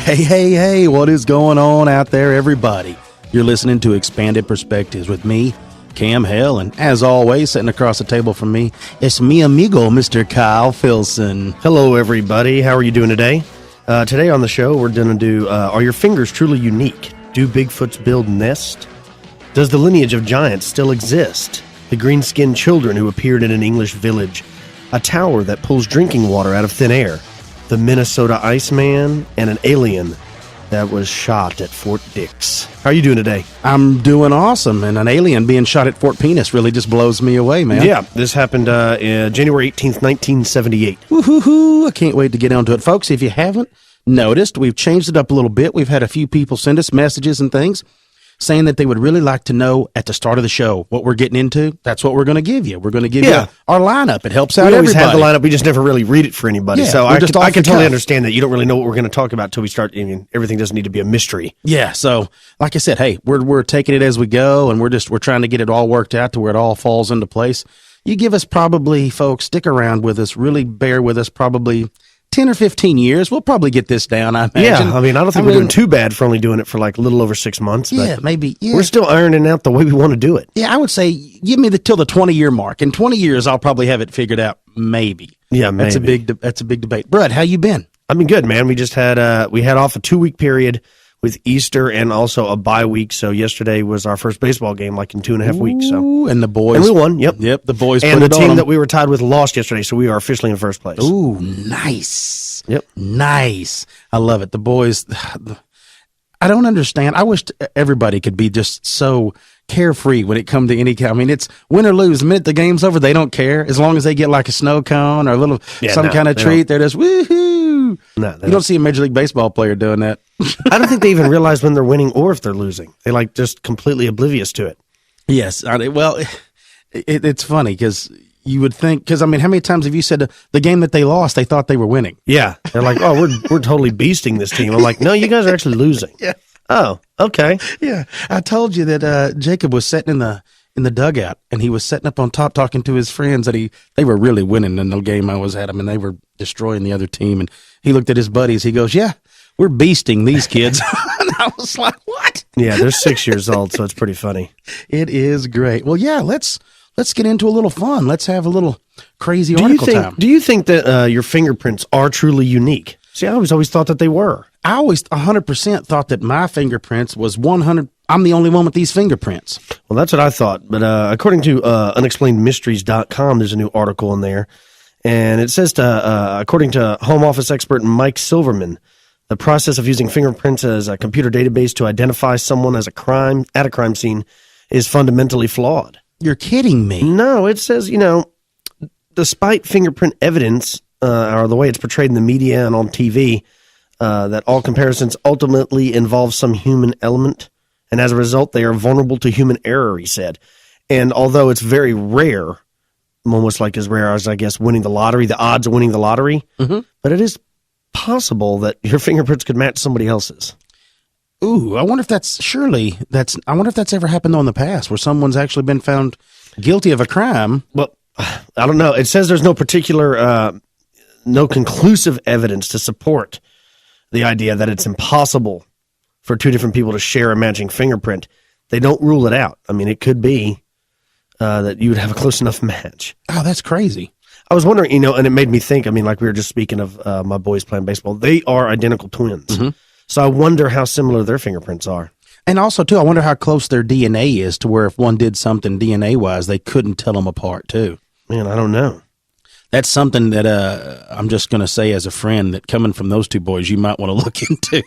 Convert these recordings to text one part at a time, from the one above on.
Hey, what is going on out there, everybody? You're listening to Expanded Perspectives with me, Cam Hell, and as always, sitting across the table from me, it's mi amigo, Mr. Kyle Filson. Hello, everybody. How are you doing today? Today on the show, we're going to do, are your fingers truly unique? Do Bigfoots build nests? Does the lineage of giants still exist? The green-skinned children who appeared in an English village. A tower that pulls drinking water out of thin air. The Minnesota Iceman, and an alien that was shot at Fort Dix. How are you doing today? I'm doing awesome, and an alien being shot at Fort Penis really just blows me away, man. Yeah, this happened January 18th, 1978. Woohoo! I can't wait to get onto it. Folks, if you haven't noticed, we've changed it up a little bit. We've had a few people send us messages and things saying that they would really like to know at the start of the show what we're getting into. That's what we're going to give you. We're going to give you our lineup. It helps out everybody. We always have the lineup. We just never really read it for anybody. Yeah, so I can totally understand that you don't really know what we're going to talk about until we start. I mean, everything doesn't need to be a mystery. Yeah. So like I said, hey, we're taking it as we go, and we're trying to get it all worked out to where it all falls into place. You give us probably, folks, stick around with us, really bear with us, probably 10 or 15 years, we'll probably get this down, I imagine. Yeah, I don't think we're doing too bad for only doing it for like a little over 6 months. Yeah, but maybe. Yeah. We're still ironing out the way we want to do it. Yeah, I would say give me till the 20-year mark. In 20 years, I'll probably have it figured out, maybe. Yeah, maybe. That's a big debate. Brad, how you been? I've been good, man. We just had we had off a 2-week period with Easter and also a bye week. So yesterday was our first baseball game, like in 2.5 weeks. So and the boys, and we won. Yep, the boys, and the team that we were tied with lost yesterday, so we are officially in first place. Ooh, nice. Yep, nice. I love it. The boys. I don't understand. I wish everybody could be just so carefree when it comes to any kind. I mean, it's win or lose. The minute the game's over, they don't care. As long as they get like a snow cone or a little kind of treat, they're just woohoo. No, you don't see a Major League Baseball player doing that. I don't think they even realize when they're winning or if they're losing. They like just completely oblivious to it. Yes. Well, it's funny because you would think, because I mean, how many times have you said the game that they lost, they thought they were winning? Yeah. They're like, oh, we're totally beasting this team. I'm like, no, you guys are actually losing. Yeah. Oh, okay. Yeah. I told you that Jacob was sitting in the dugout, and he was sitting up on top talking to his friends that they were really winning in the game I was at them, and they were destroying the other team. And he looked at his buddies. He goes, yeah, we're beasting these kids. And I was like, what? Yeah, they're 6 years old, so it's pretty funny. It is great. Well, yeah, let's get into a little fun. Let's have a little crazy article time. Do you think that your fingerprints are truly unique? See, I always thought that they were. I always 100% thought that my fingerprints was 100. I'm the only one with these fingerprints. Well, that's what I thought. But according to unexplainedmysteries.com, there's a new article in there. And it says, according to Home Office expert Mike Silverman, the process of using fingerprints as a computer database to identify someone as at a crime scene is fundamentally flawed. You're kidding me. No, it says, despite fingerprint evidence, or the way it's portrayed in the media and on TV, that all comparisons ultimately involve some human element, and as a result, they are vulnerable to human error, he said. And although it's very rare, almost like as rare as, I guess, winning the lottery, the odds of winning the lottery, but it is possible that your fingerprints could match somebody else's. Ooh, I wonder if that's ever happened in the past where someone's actually been found guilty of a crime. Well, I don't know. It says there's no conclusive evidence to support the idea that it's impossible for two different people to share a matching fingerprint. They don't rule it out. I mean, it could be that you would have a close enough match. Oh, that's crazy. I was wondering, and it made me think, I mean, like we were just speaking of my boys playing baseball. They are identical twins. Mm-hmm. So I wonder how similar their fingerprints are. And also, too, I wonder how close their DNA is to where if one did something DNA-wise, they couldn't tell them apart, too. Man, I don't know. That's something that I'm just going to say as a friend that coming from those two boys, you might want to look into.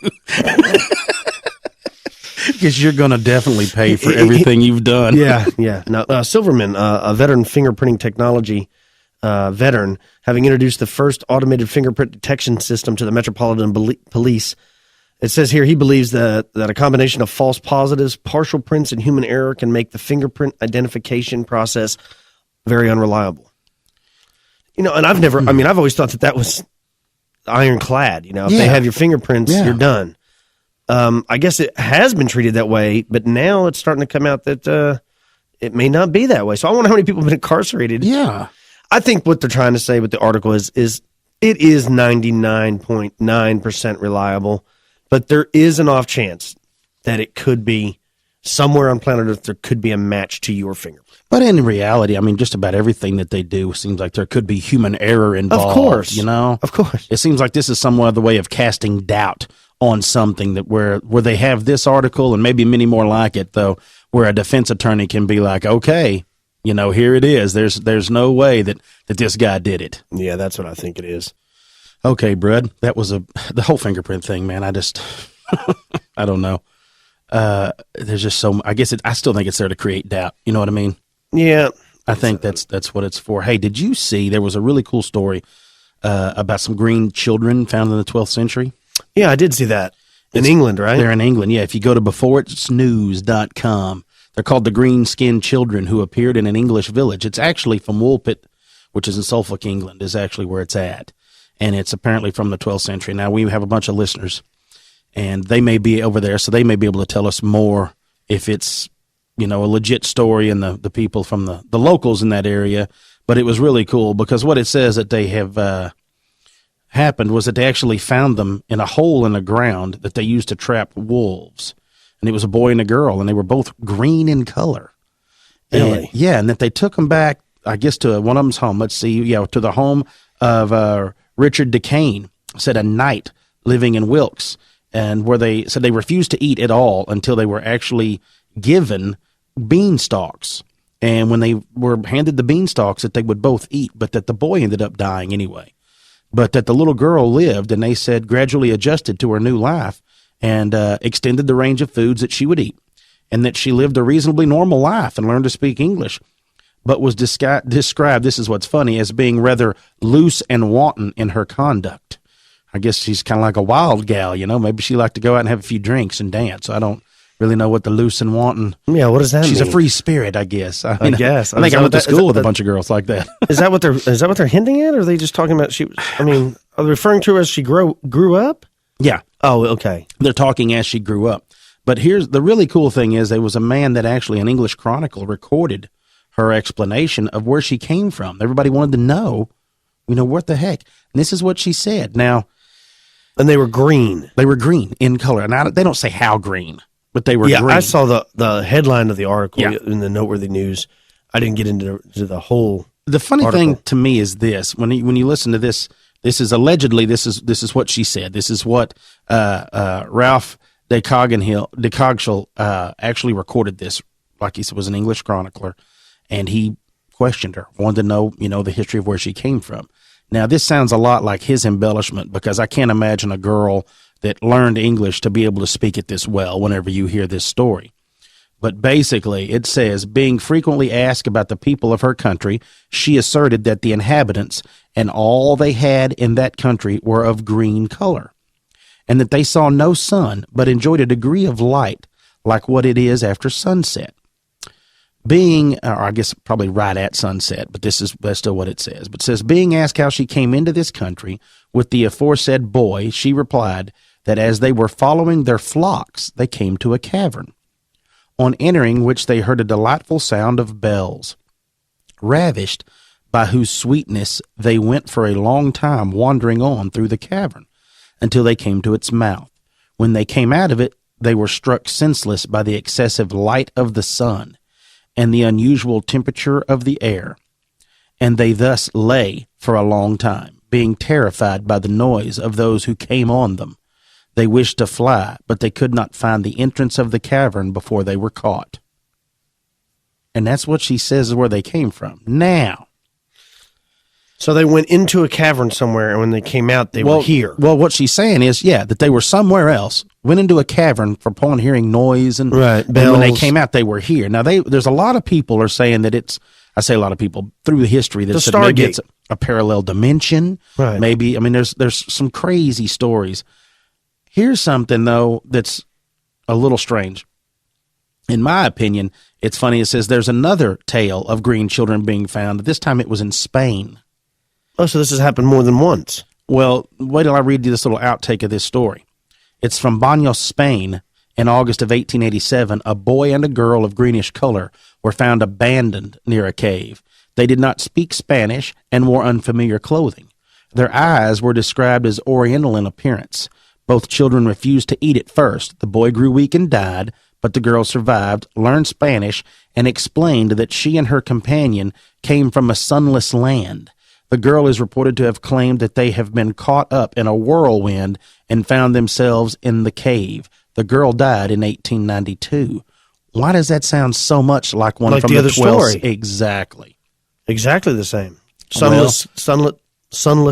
Because you're going to definitely pay for everything you've done. Yeah. Now, Silverman, a veteran fingerprinting technology veteran, having introduced the first automated fingerprint detection system to the Metropolitan Police, it says here he believes that a combination of false positives, partial prints, and human error can make the fingerprint identification process very unreliable. And I've always thought that was ironclad. If they have your fingerprints, you're done. I guess it has been treated that way, but now it's starting to come out that it may not be that way. So I wonder how many people have been incarcerated. Yeah. I think what they're trying to say with the article is it is 99.9% reliable, But there is an off chance that it could be somewhere on planet Earth, there could be a match to your fingerprint. But in reality, I mean, just about everything that they do seems like there could be human error involved. Of course. You know? Of course. It seems like this is some other way of casting doubt on something that where they have this article and maybe many more like it, though, where a defense attorney can be like, okay, you know, here it is. There's no way that this guy did it. Yeah, that's what I think it is. Okay, Brad, that was the whole fingerprint thing, man. I just, I don't know. There's just I still think it's there to create doubt. You know what I mean? Yeah. I think that's what it's for. Hey, did you see there was a really cool story about some green children found in the 12th century? Yeah, I did see that. In England, right? They're in England, yeah. If you go to beforeitsnews.com, they're called the green-skinned children who appeared in an English village. It's actually from Woolpit, which is in Suffolk, England, is actually where it's at. And it's apparently from the 12th century. Now, we have a bunch of listeners, and they may be over there, so they may be able to tell us more if it's, you know, a legit story and the people from the locals in that area. But it was really cool because what it says that they have happened was that they actually found them in a hole in the ground that they used to trap wolves. And it was a boy and a girl, and they were both green in color. Really? And that they took them back, I guess, to one of them's home. Let's see, to the home of Richard Decane, said a knight living in Wilkes, and where they said they refused to eat at all until they were actually given beanstalks. And when they were handed the beanstalks, that they would both eat, but that the boy ended up dying anyway. But that the little girl lived, and they said gradually adjusted to her new life and extended the range of foods that she would eat, and that she lived a reasonably normal life and learned to speak English, but was described, this is what's funny, as being rather loose and wanton in her conduct. I guess she's kind of like a wild gal, you know. Maybe she liked to go out and have a few drinks and dance. I don't really know what the loose and wanton. Yeah, what does that mean? She's a free spirit, I guess. I guess. I think I went to school with a bunch of girls like that. Is that what they're hinting at, or are they just talking about are they referring to her as she grew up? Yeah. Oh, okay. They're talking as she grew up. But here's the really cool thing is there was a man that actually, an English Chronicle, recorded her explanation of where she came from. Everybody wanted to know, you know, what the heck. And this is what she said. Now, and they were green. They were green in color. Now, they don't say how green, but they were green. Yeah, I saw the headline of the article in the Noteworthy News. I didn't get into the whole The funny article. thing to me is this. When you listen to this, this is allegedly, this is what she said. This is what Ralph de Coggeshall actually recorded this. Like he said, was an English chronicler, and he questioned her, wanted to know, you know, the history of where she came from. Now, this sounds a lot like his embellishment, because I can't imagine a girl that learned English to be able to speak it this well whenever you hear this story. But basically, it says, being frequently asked about the people of her country, she asserted that the inhabitants and all they had in that country were of green color, and that they saw no sun, but enjoyed a degree of light like what it is after sunset. Being, or I guess probably right at sunset, but that's still what it says. But it says, being asked how she came into this country with the aforesaid boy, she replied that as they were following their flocks, they came to a cavern, on entering which they heard a delightful sound of bells. Ravished by whose sweetness, they went for a long time wandering on through the cavern, until they came to its mouth. When they came out of it, they were struck senseless by the excessive light of the sun, and the unusual temperature of the air, and they thus lay for a long time, being terrified by the noise of those who came on them. They wished to fly, but they could not find the entrance of the cavern before they were caught. And that's what she says is where they came from. Now, so they went into a cavern somewhere, and when they came out, they were here. Well, what she's saying is, that they were somewhere else, went into a cavern upon hearing noise, and, right, and when they came out, they were here. Now, there's a lot of people are saying that I say a lot of people through the history that said maybe it's a parallel dimension. Right. Maybe, I mean, there's some crazy stories. Here's something, though, that's a little strange. In my opinion, it's funny. It says there's another tale of green children being found. This time it was in Spain. Oh, so this has happened more than once. Well, wait till I read you this little outtake of this story. It's from Baños, Spain. In August of 1887, a boy and a girl of greenish color were found abandoned near a cave. They did not speak Spanish and wore unfamiliar clothing. Their eyes were described as oriental in appearance, Both children refused to eat at first. The boy grew weak and died, but the girl survived, learned Spanish, and explained that she and her companion came from a sunless land. The girl is reported to have claimed that they have been caught up in a whirlwind and found themselves in the cave. The girl died in 1892. Why does that sound so much like one like from the other 12th? story? Exactly. Exactly the same. Sunless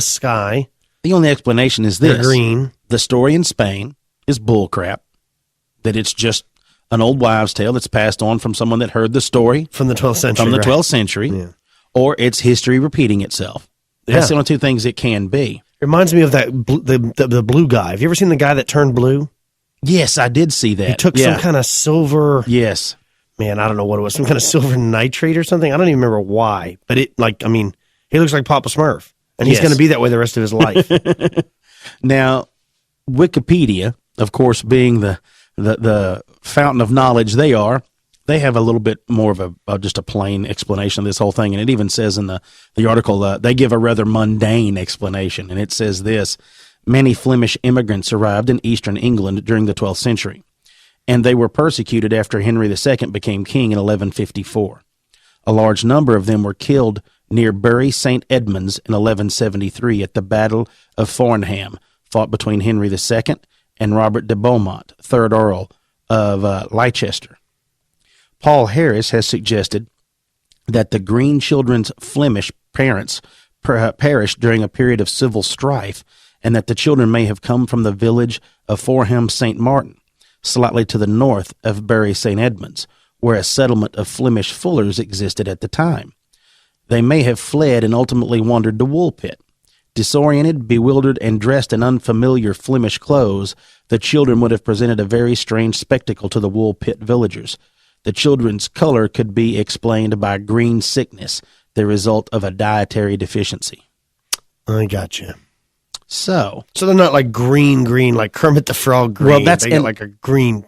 sky. The only explanation is They're this. green. The story in Spain is bullcrap, that it's just an old wives' tale that's passed on from someone that heard the story From the 12th century. from the right. 12th century, Yeah. or it's history repeating itself. That's Yeah. the only two things it can be. Reminds me of that the blue guy. Have you ever seen the guy that turned blue? Yes, I did see that. He took some kind of silver. Yes. Man, I don't know what it was. Some kind of silver nitrate or something. I don't even remember why. But he looks like Papa Smurf. And he's Yes. going to be that way the rest of his life. Now, Wikipedia, of course, being the fountain of knowledge they are, they have a little bit more of just a plain explanation of this whole thing. And it even says in the article, they give a rather mundane explanation. And it says this: many Flemish immigrants arrived in eastern England during the 12th century, and they were persecuted after Henry II became king in 1154. A large number of them were killed near Bury St. Edmunds in 1173 at the Battle of Farnham, fought between Henry II and Robert de Beaumont, 3rd Earl of Leicester. Paul Harris has suggested that the Green children's Flemish parents perished during a period of civil strife, and that the children may have come from the village of Forham St. Martin, slightly to the north of Bury St. Edmunds, where a settlement of Flemish fullers existed at the time. They may have fled and ultimately wandered to Woolpit. Disoriented, bewildered, and dressed in unfamiliar Flemish clothes, the children would have presented a very strange spectacle to the Woolpit villagers. The children's color could be explained by green sickness, the result of a dietary deficiency. I got you. So they're not like green, like Kermit the Frog green. Well, that's- they got and- like a green.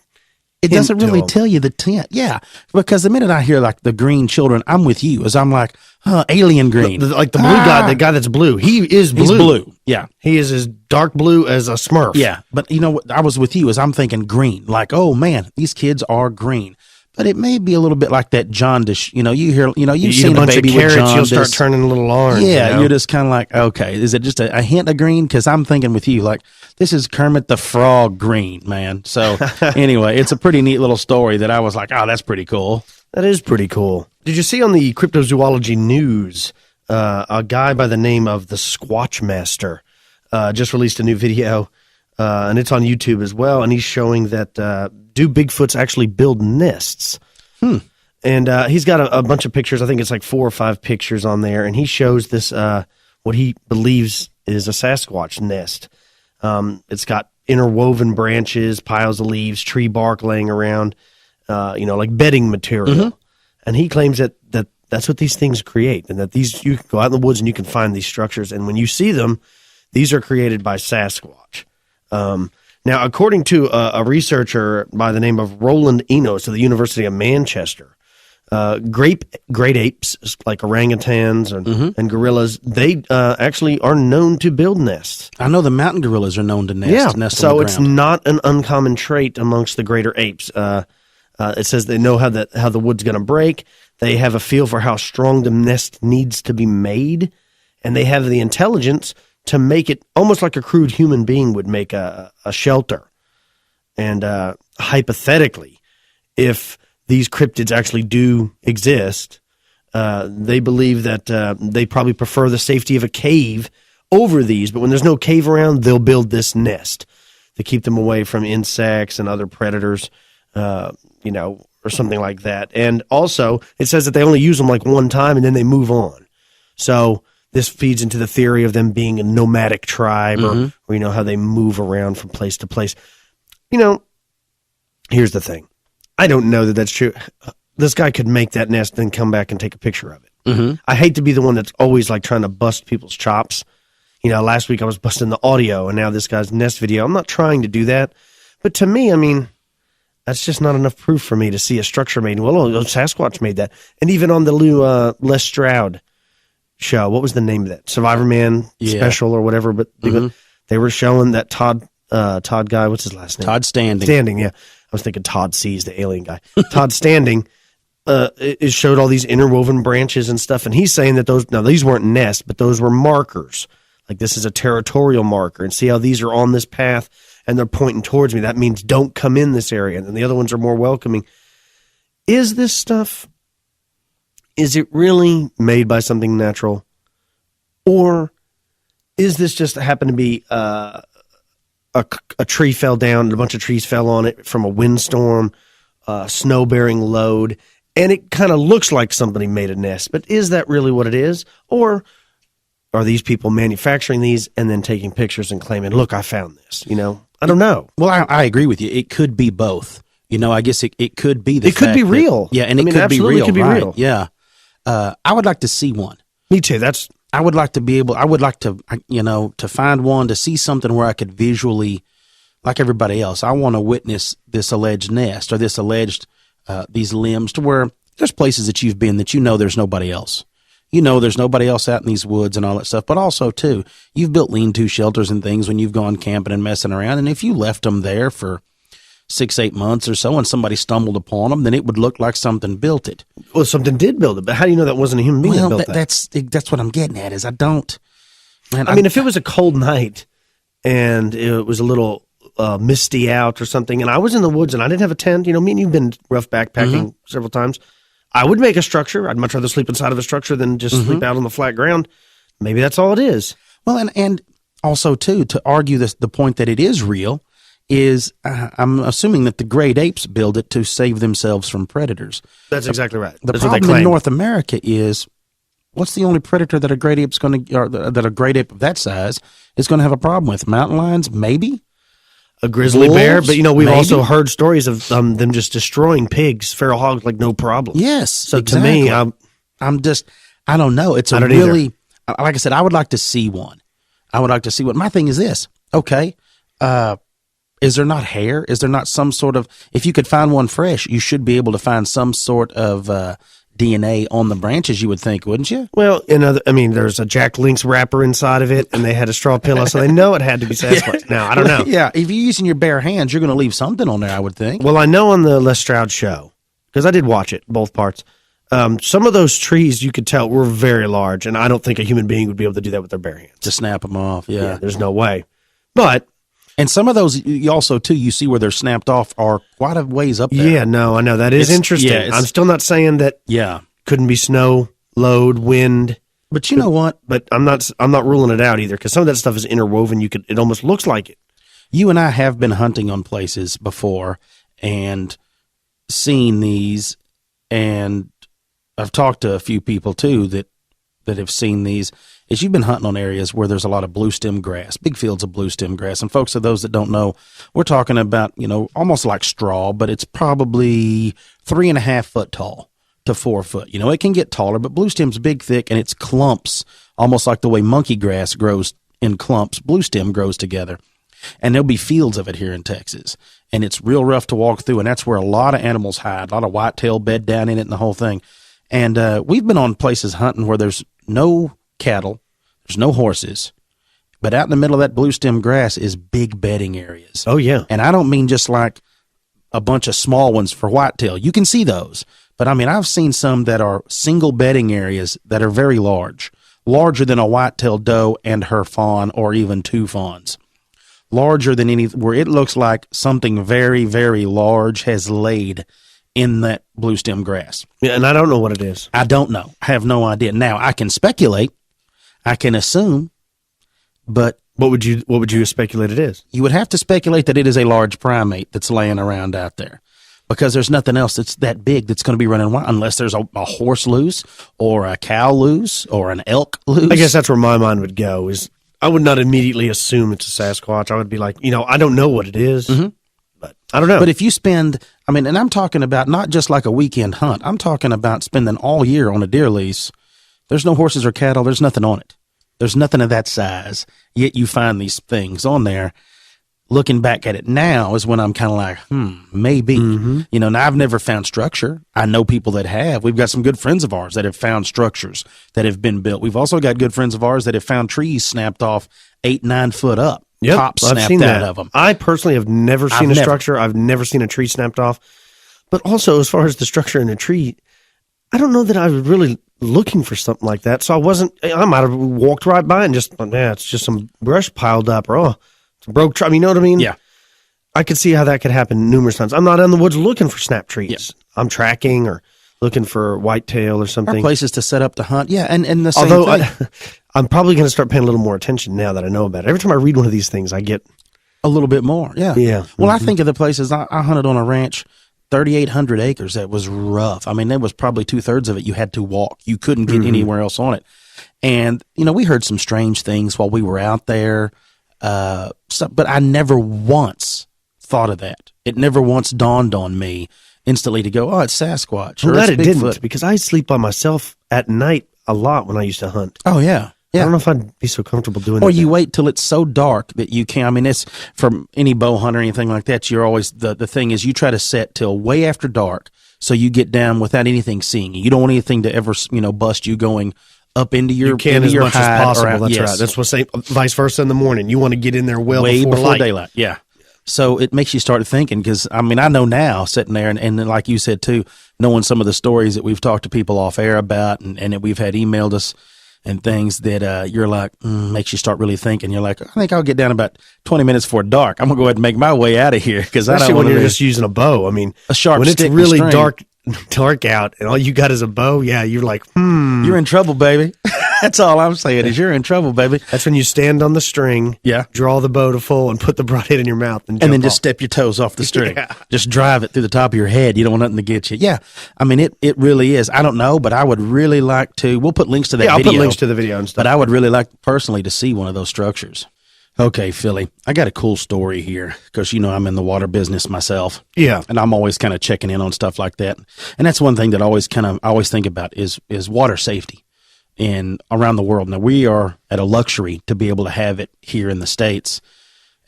it doesn't hint to really them. tell you the tint. Yeah, because the minute I hear like the green children, I'm with you. As I'm like, alien green. Like the blue guy, the guy that's blue. He is blue. He's blue. Yeah. He is as dark blue as a Smurf. Yeah. But you know what? I was with you as I'm thinking green. Like, oh man, these kids are green. But it may be a little bit like that jaundice. You hear, you've You eat seen a bunch baby of with carrots, jaundice. you'll start turning a little orange. Yeah, you know? you're just kind of like, okay, is it just a hint of green? Because I'm thinking with you, like, this is Kermit the Frog green, man. So anyway, it's a pretty neat little story that I was like, oh, that's pretty cool. That is pretty cool. Did you see on the cryptozoology news, a guy by the name of the Squatch Master just released a new video, and it's on YouTube as well, and he's showing that do Bigfoots actually build nests? And he's got a bunch of pictures. I think it's like 4 or 5 pictures on there, and he shows this what he believes is a Sasquatch nest. It's got interwoven branches, piles of leaves, tree bark laying around, like bedding material. And he claims that that's what these things create, and that you can go out in the woods and you can find these structures, and when you see them, these are created by Sasquatch. Now, according to a researcher by the name of Roland Enos of the University of Manchester, great apes like orangutans and gorillas, they actually are known to build nests. I know the mountain gorillas are known to nest on so the it's ground. not an uncommon trait amongst the greater apes. It says they know how the wood's going to break. They have a feel for how strong the nest needs to be made, and they have the intelligence to make it almost like a crude human being would make a shelter. And hypothetically, if these cryptids actually do exist, they believe that they probably prefer the safety of a cave over these. But when there's no cave around, they'll build this nest to keep them away from insects and other predators, or something like that. And also, it says that they only use them like one time and then they move on. So this feeds into the theory of them being a nomadic tribe, or how they move around from place to place. Here's the thing. I don't know that that's true. This guy could make that nest and then come back and take a picture of it. I hate to be the one that's always like trying to bust people's chops. Last week I was busting the audio, and now this guy's nest video. I'm not trying to do that. But to me, that's just not enough proof for me to see a structure made. Well, Sasquatch made that. And even on the Les Stroud show, what was the name of that? Survivor Man special or whatever. But they were showing that Todd Todd guy. What's his last name? Todd Standing. Standing, yeah. I was thinking Todd Sees, the alien guy. Todd Standing it showed all these interwoven branches and stuff, and he's saying that these weren't nests, but those were markers. Like, this is a territorial marker, and see how these are on this path, and they're pointing towards me. That means don't come in this area, and then the other ones are more welcoming. Is this stuff, is it really made by something natural? Or is this just happen to be a tree fell down and a bunch of trees fell on it from a windstorm, snow-bearing load, and it kind of looks like somebody made a nest, but is that really what it is? Or are these people manufacturing these and then taking pictures and claiming, look, I found this, I don't know. Well, I agree with you. It could be both. I guess it could be it could be real. Yeah, and it could be real. Could be real. Yeah. I would like to see one. Me too. I would like to to find one, to see something where I could visually, like everybody else, I want to witness this alleged nest or this alleged, these limbs, to where there's places that you've been that there's nobody else. There's nobody else out in these woods and all that stuff. But also, too, you've built lean-to shelters and things when you've gone camping and messing around. And if you left them there for 6-8 months or so and somebody stumbled upon them, then it would look like something built it. Well, something did build it, but how do you know that wasn't a human being that built that? That's what I'm getting at, is I don't. Man, I mean, if it was a cold night and it was a little misty out or something, and I was in the woods and I didn't have a tent, me and you've been rough backpacking several times, I would make a structure. I'd much rather sleep inside of a structure than just sleep out on the flat ground. Maybe that's all it is. Well, and also, too, to argue the point that it is real is I'm assuming that the great apes build it to save themselves from predators. That's exactly right. The That's problem in North America is, what's the only predator that a great ape's going to, or that a great ape of that size is going to have a problem with? Mountain lions, maybe. A grizzly bear, but we've maybe. Also heard stories of them just destroying pigs, feral hogs, like no problem. Yes. So exactly. to me, I don't know. It's a really, like I said, I would like to see one. My thing is this. Okay. Is there not hair? Is there not some sort of, if you could find one fresh, you should be able to find some sort of DNA on the branches, you would think, wouldn't you? Well, there's a Jack Link's wrapper inside of it, and they had a straw pillow, so they know it had to be Sasquatch. Now, I don't know. Yeah, if you're using your bare hands, you're going to leave something on there, I would think. Well, I know on the Les Stroud show, because I did watch it, both parts, some of those trees you could tell were very large, and I don't think a human being would be able to do that with their bare hands. To snap them off, yeah. There's no way. But... And some of those, you also, too, you see where they're snapped off are quite a ways up there. Yeah, no, I know. That is interesting. Yeah, I'm still not saying that couldn't be snow, load, wind. But you know what? But I'm not ruling it out either, because some of that stuff is interwoven. It almost looks like it. You and I have been hunting on places before and seen these, and I've talked to a few people, too, that have seen these. Is you've been hunting on areas where there's a lot of blue stem grass, big fields of blue stem grass. And folks, of those that don't know, we're talking about, almost like straw, but it's probably 3.5 foot tall to 4 foot. It can get taller, but blue stem's big, thick, and it's clumps, almost like the way monkey grass grows in clumps. Blue stem grows together. And there'll be fields of it here in Texas. And it's real rough to walk through, and that's where a lot of animals hide, a lot of whitetail bed down in it and the whole thing. And we've been on places hunting where there's no cattle, there's no horses, but out in the middle of that blue stem grass is big bedding areas. Oh, yeah. And I don't mean just like a bunch of small ones for whitetail. You can see those. But I've seen some that are single bedding areas that are very large, larger than a whitetail doe and her fawn, or even 2 fawns. Larger than any, where it looks like something very, very large has laid in that blue stem grass. Yeah, and I don't know what it is. I don't know. I have no idea. Now, I can speculate. I can assume, but what would you speculate it is? You would have to speculate that it is a large primate that's laying around out there, because there's nothing else that's that big that's going to be running wild, unless there's a horse loose or a cow loose or an elk loose. I guess that's where my mind would go. Is I would not immediately assume it's a Sasquatch. I would be like, I don't know what it is, but I don't know. But if you spend, and I'm talking about not just like a weekend hunt. I'm talking about spending all year on a deer lease. There's no horses or cattle. There's nothing on it. There's nothing of that size. Yet you find these things on there. Looking back at it now is when I'm kind of like, maybe. Now I've never found structure. I know people that have. We've got some good friends of ours that have found structures that have been built. We've also got good friends of ours that have found trees snapped off 8-9 foot up top snapped out of them. I personally have never seen a structure. I've never seen a tree snapped off. But also, as far as the structure in a tree, I don't know that I was really looking for something like that. So I might have walked right by and just, it's just some brush piled up, or it's a broke tree. You know what I mean? Yeah. I could see how that could happen numerous times. I'm not in the woods looking for snap trees. Yeah. I'm tracking or looking for whitetail or something. Or places to set up to hunt. Yeah, and the same thing. I'm probably going to start paying a little more attention now that I know about it. Every time I read one of these things, I get a little bit more. Yeah. Yeah. Well, I think of the places I hunted on a ranch, 3,800 acres. That was rough. I mean, there was probably 2/3 of it you had to walk. You couldn't get anywhere else on it. And, we heard some strange things while we were out there. But I never once thought of that. It never once dawned on me instantly to go, it's Sasquatch. I'm glad it didn't, because I sleep by myself at night a lot when I used to hunt. Oh, yeah. Yeah. I don't know if I'd be so comfortable doing it. Or you wait till it's so dark that you can't. I mean, it's from any bow hunter or anything like that. You're always, the thing is you try to set till way after dark so you get down without anything seeing you. You don't want anything to ever, bust you going up into your, you can as much as possible. That's yes. right. That's what's vice versa in the morning. You want to get in there way before light. Daylight. Yeah. So it makes you start thinking, because I know now sitting there and like you said too, knowing some of the stories that we've talked to people off air about and that we've had emailed us and things that you're like, makes you start really thinking. You're like, I think I'll get down about 20 minutes before dark. I'm going to go ahead and make my way out of here, because I don't want to. When you're just using a bow. I mean, a sharp when stick it's really and dark out and all you got is a bow, you're like, You're in trouble, baby. That's all I'm saying is you're in trouble, baby. That's when you stand on the string, draw the bow to full, and put the broadhead in your mouth, and then just step your toes off the string. Just drive it through the top of your head. You don't want nothing to get you. Yeah, I mean it really is. I don't know, but I would really like to. We'll put links to that. I'll put links to the video and stuff. But I would really like personally to see one of those structures. Okay, Philly, I got a cool story here, because I'm in the water business myself. Yeah, and I'm always kind of checking in on stuff like that. And that's one thing that I always think about is water safety. And around the world. Now, we are at a luxury to be able to have it here in the States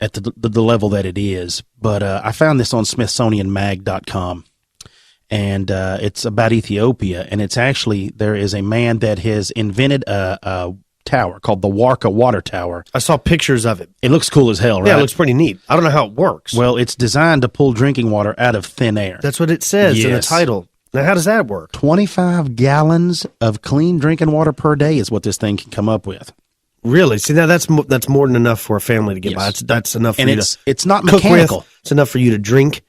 at the level that it is. But I found this on SmithsonianMag.com, and it's about Ethiopia. And it's actually, there is a man that has invented a tower called the Warka Water Tower. I saw pictures of it. It looks cool as hell, right? Yeah, it looks pretty neat. I don't know how it works. Well, it's designed to pull drinking water out of thin air. That's what it says in the title. Now, how does that work? 25 gallons of clean drinking water per day is what this thing can come up with. Really? See, now that's more than enough for a family to get by. That's enough for you to it's not cook mechanical. With. It's enough for you to drink,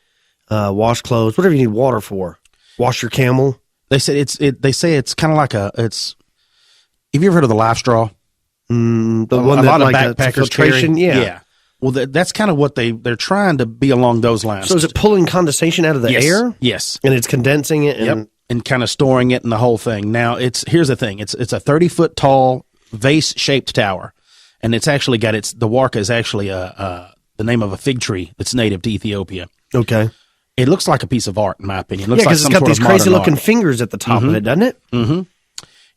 wash clothes, whatever you need water for. Wash your camel. They say it's kind of like have you ever heard of the life straw? The one that lot of backpackers carry. Yeah. Well, that's kind of what they're trying to be along those lines. So is it pulling condensation out of the air? Yes. And it's condensing it? And kind of storing it and the whole thing. Now, here's the thing. It's a 30-foot tall vase-shaped tower. And it's actually got the Warka is actually the name of a fig tree that's native to Ethiopia. Okay. It looks like a piece of art, in my opinion. It looks because it's got these crazy-looking fingers at the top of it, doesn't it? Mm-hmm.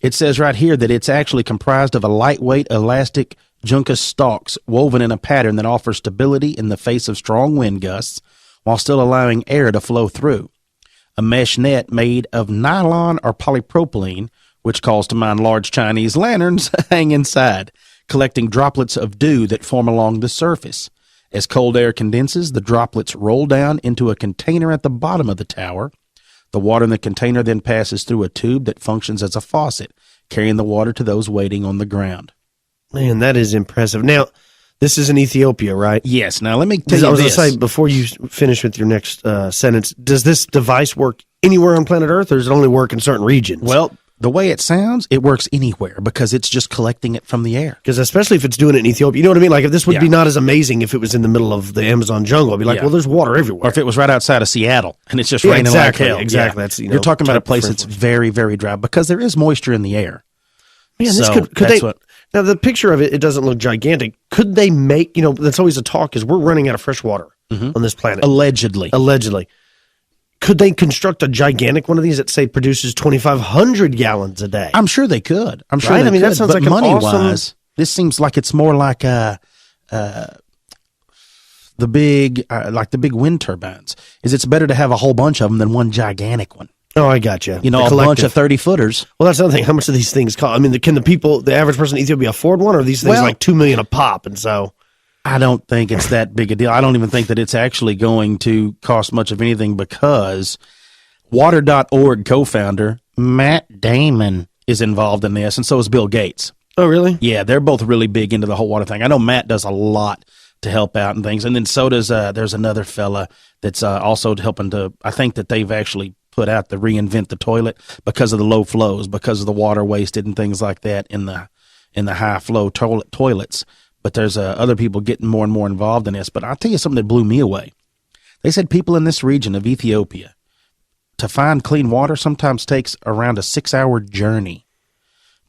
It says right here that it's actually comprised of a lightweight, elastic juncus stalks woven in a pattern that offers stability in the face of strong wind gusts while still allowing air to flow through. A mesh net made of nylon or polypropylene, which calls to mind large Chinese lanterns, hang inside, collecting droplets of dew that form along the surface. As cold air condenses, the droplets roll down into a container at the bottom of the tower. The water in the container then passes through a tube that functions as a faucet, carrying the water to those waiting on the ground. Man, that is impressive. Now, this is in Ethiopia, right? Yes. Now, let me tell you this. I was going to say, before you finish with your next sentence, does this device work anywhere on planet Earth, or does it only work in certain regions? Well, the way it sounds, it works anywhere because it's just collecting it from the air. Because especially if it's doing it in Ethiopia, you know what I mean? Like, if this would be not as amazing if it was in the middle of the Amazon jungle, I'd be like, well, there's water everywhere. Or if it was right outside of Seattle and it's just raining like hell. Exactly. That's, you're talking about a place that's very, very dry because there is moisture in the air. Man, this could they... Now, the picture of it doesn't look gigantic. Could they make, that's always a talk, is we're running out of fresh water on this planet. Allegedly. Could they construct a gigantic one of these that, say, produces 2,500 gallons a day? I'm sure they could. I'm sure they could. That sounds like money-wise, this seems like it's more like the big wind turbines. It's better to have a whole bunch of them than one gigantic one. Oh, I got you. A bunch of 30-footers. Well, that's another thing. How much do these things cost? I mean, can the average person in Ethiopia afford one, or are these things like $2 million a pop? And so, I don't think it's that big a deal. I don't even think that it's actually going to cost much of anything because Water.org co-founder Matt Damon is involved in this, and so is Bill Gates. Oh, really? Yeah, they're both really big into the whole water thing. I know Matt does a lot to help out and things, and then so does there's another fella that's also helping to. I think that they've actually put out the reinvent the toilet because of the low flows, because of the water wasted and things like that in the high flow toilets. But there's other people getting more and more involved in this. But I'll tell you something that blew me away. They said people in this region of Ethiopia to find clean water sometimes takes around a 6-hour journey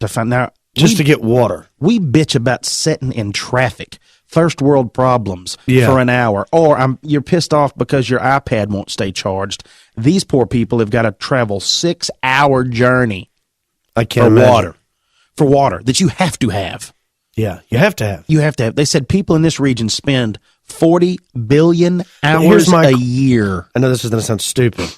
to find. Now, just to get water. We bitch about sitting in traffic, first world problems for an hour, or you're pissed off because your iPad won't stay charged. These poor people have got to travel 6-hour journey for water that you have to have. Yeah, you have to have. You have to have. They said people in this region spend 40 billion hours a year. I know this is going to sound stupid,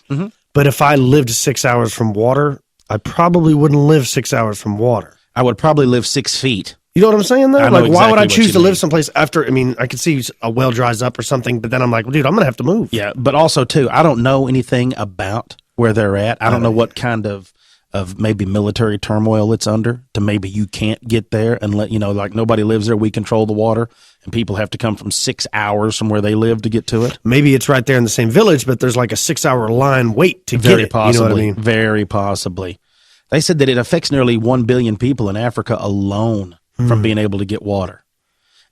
but if I lived 6 hours from water, I probably wouldn't live 6 hours from water. I would probably live 6 feet. You know what I'm saying, though? Like, exactly why would I choose to live someplace after? I mean, I could see a well dries up or something, but then I'm like, well, dude, I'm going to have to move. Yeah, but also, too, I don't know anything about where they're at. I don't know what kind of maybe military turmoil it's under to maybe you can't get there and like nobody lives there. We control the water and people have to come from 6 hours from where they live to get to it. Maybe it's right there in the same village, but there's like a 6-hour line wait to get it. Possibly, you know what I mean? Very possibly. They said that it affects nearly 1 billion people in Africa alone from being able to get water.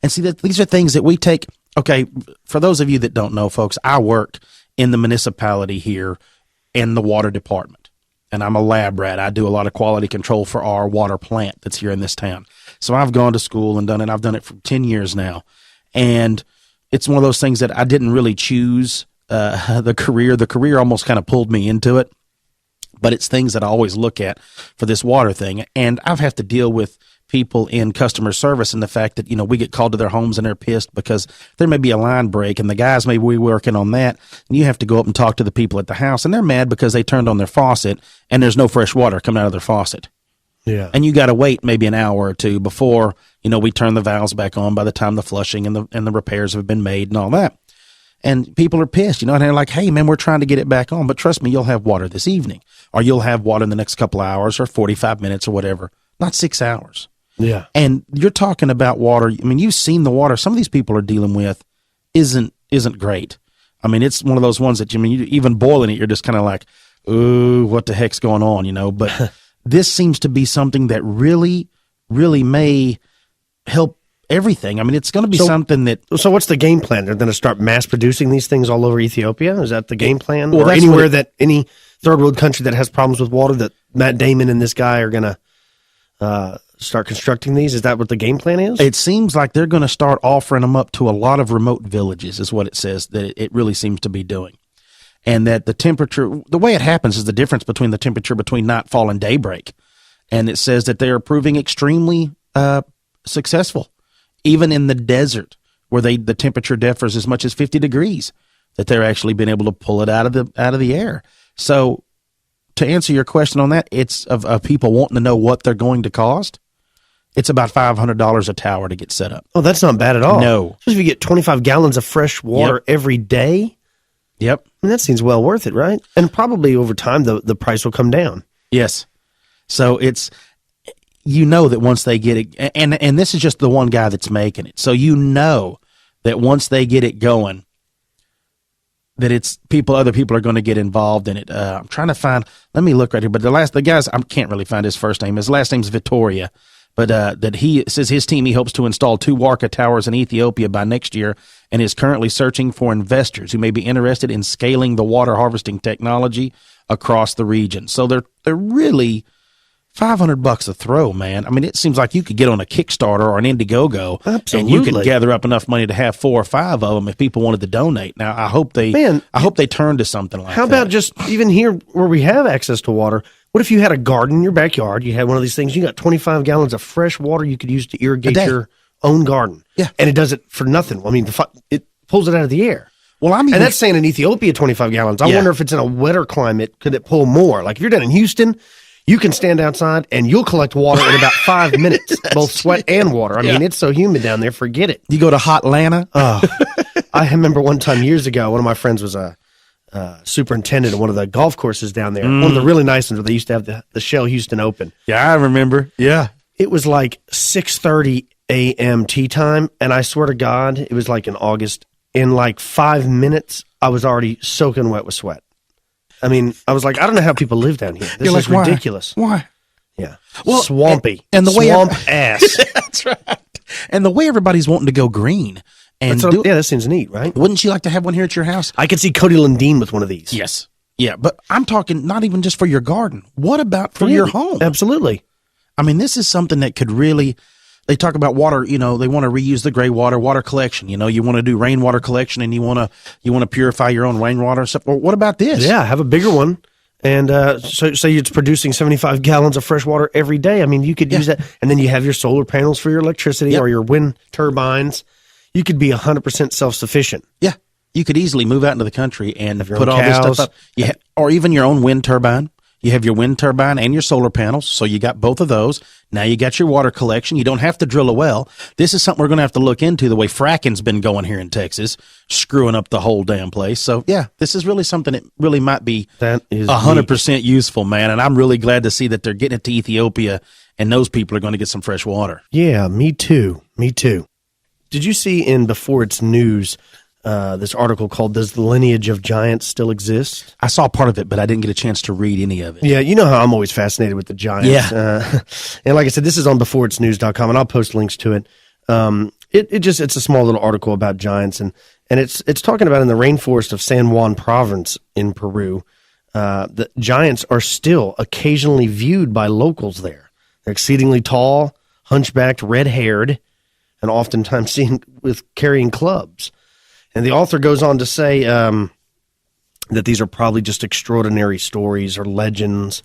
And see, these are things that we take. Okay, for those of you that don't know, folks, I work in the municipality here in the water department. And I'm a lab rat. I do a lot of quality control for our water plant that's here in this town. So I've gone to school and done it. I've done it for 10 years now. And it's one of those things that I didn't really choose the career. The career almost kind of pulled me into it. But it's things that I always look at for this water thing. And I've had to deal with people in customer service and the fact that, we get called to their homes and they're pissed because there may be a line break and the guys may be working on that. And you have to go up and talk to the people at the house and they're mad because they turned on their faucet and there's no fresh water coming out of their faucet. Yeah. And you got to wait maybe an hour or two before, we turn the valves back on by the time the flushing and the repairs have been made and all that. And people are pissed, and they're like, hey, man, we're trying to get it back on. But trust me, you'll have water this evening or you'll have water in the next couple of hours or 45 minutes or whatever, not 6 hours. Yeah. And you're talking about water. I mean, you've seen the water some of these people are dealing with isn't great. I mean, it's one of those ones that, you even boiling it, you're just kind of like, ooh, what the heck's going on, But this seems to be something that really, really may help everything. I mean, it's going to be something that... So what's the game plan? They're going to start mass producing these things all over Ethiopia? Is that the game plan? Well, or anywhere that any third world country that has problems with water that Matt Damon and this guy are going to start constructing these? Is that what the game plan is? It seems like they're going to start offering them up to a lot of remote villages is what it says that it really seems to be doing. And that the temperature, the way it happens is the difference between the temperature between nightfall and daybreak. And it says that they are proving extremely successful. Even in the desert where the temperature differs as much as 50 degrees, that they're actually been able to pull it out of the air. So to answer your question on that, it's of people wanting to know what they're going to cost. It's about $500 a tower to get set up. Oh, that's not bad at all. No. Especially if you get 25 gallons of fresh water every day. Yep. I mean, that seems well worth it, right? And probably over time, the price will come down. Yes. So it's, that once they get it, and this is just the one guy that's making it. So that once they get it going, that it's other people are going to get involved in it. I'm trying to find, let me look right here, but the guys, I can't really find his first name. His last name's Vittoria, but that he says his team, he hopes to install 2 Warka towers in Ethiopia by next year and is currently searching for investors who may be interested in scaling the water harvesting technology across the region. So they're really $500 a throw, man. I mean, it seems like you could get on a Kickstarter or an Indiegogo, and you could gather up enough money to have 4 or 5 of them if people wanted to donate. Now, I hope they turn to something like that. How about just even here where we have access to water? What if you had a garden in your backyard? You had one of these things. You got 25 gallons of fresh water you could use to irrigate your own garden. Yeah, and it does it for nothing. I mean, it pulls it out of the air. Well, and that's saying in Ethiopia 25 gallons. I wonder if it's in a wetter climate, could it pull more? Like if you're down in Houston. You can stand outside and you'll collect water in about 5 minutes, both sweat and water. I mean, it's so humid down there. Forget it. You go to Hot Atlanta? Oh, I remember one time years ago, one of my friends was a superintendent of one of the golf courses down there. One of the really nice ones where they used to have the Shell Houston Open. Yeah, I remember. Yeah. It was like 6:30 a.m. tea time, and I swear to God, it was like in August. In like 5 minutes, I was already soaking wet with sweat. I mean, I was like, I don't know how people live down here. This is ridiculous. Why? Yeah. Well, swampy. And the way swamp ass. That's right. And the way everybody's wanting to go green. And yeah, that seems neat, right? Wouldn't you like to have one here at your house? I could see Cody Lundeen with one of these. Yes. Yeah, but I'm talking not even just for your garden. What about for your home? Absolutely. I mean, this is something that could really, they talk about water, they want to reuse the gray water collection. You want to do rainwater collection and you want to purify your own rainwater and stuff. Well, what about this? Yeah, have a bigger one. And so say it's producing 75 gallons of fresh water every day. I mean, you could use that. And then you have your solar panels for your electricity or your wind turbines. You could be 100% self-sufficient. Yeah. You could easily move out into the country and put all cows. this stuff up. Or even your own wind turbine. You have your wind turbine and your solar panels, so you got both of those. Now you got your water collection. You don't have to drill a well. This is something we're going to have to look into, the way fracking's been going here in Texas, screwing up the whole damn place. So, yeah, this is really something that really might be 100% useful, man. And I'm really glad to see that they're getting it to Ethiopia, and those people are going to get some fresh water. Yeah, me too. Me too. Did you see in Before It's News this article called "Does the Lineage of Giants Still Exist?" I saw part of it, but I didn't get a chance to read any of it. Yeah, you know how I'm always fascinated with the giants. Yeah. And like I said, this is on beforeitsnews.com, and I'll post links to it. It's a small little article about giants, and it's talking about in the rainforest of San Juan province in Peru, the giants are still occasionally viewed by locals there. They're exceedingly tall, hunchbacked, red-haired, and oftentimes seen with carrying clubs. And the author goes on to say that these are probably just extraordinary stories or legends,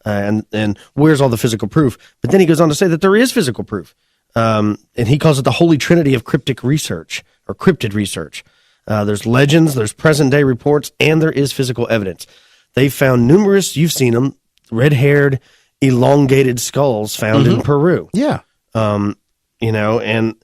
and where's all the physical proof? But then he goes on to say that there is physical proof, and he calls it the holy trinity of cryptic research or cryptid research. There's legends, there's present-day reports, and there is physical evidence. They found numerous, you've seen them, red-haired, elongated skulls found in Peru. Yeah. And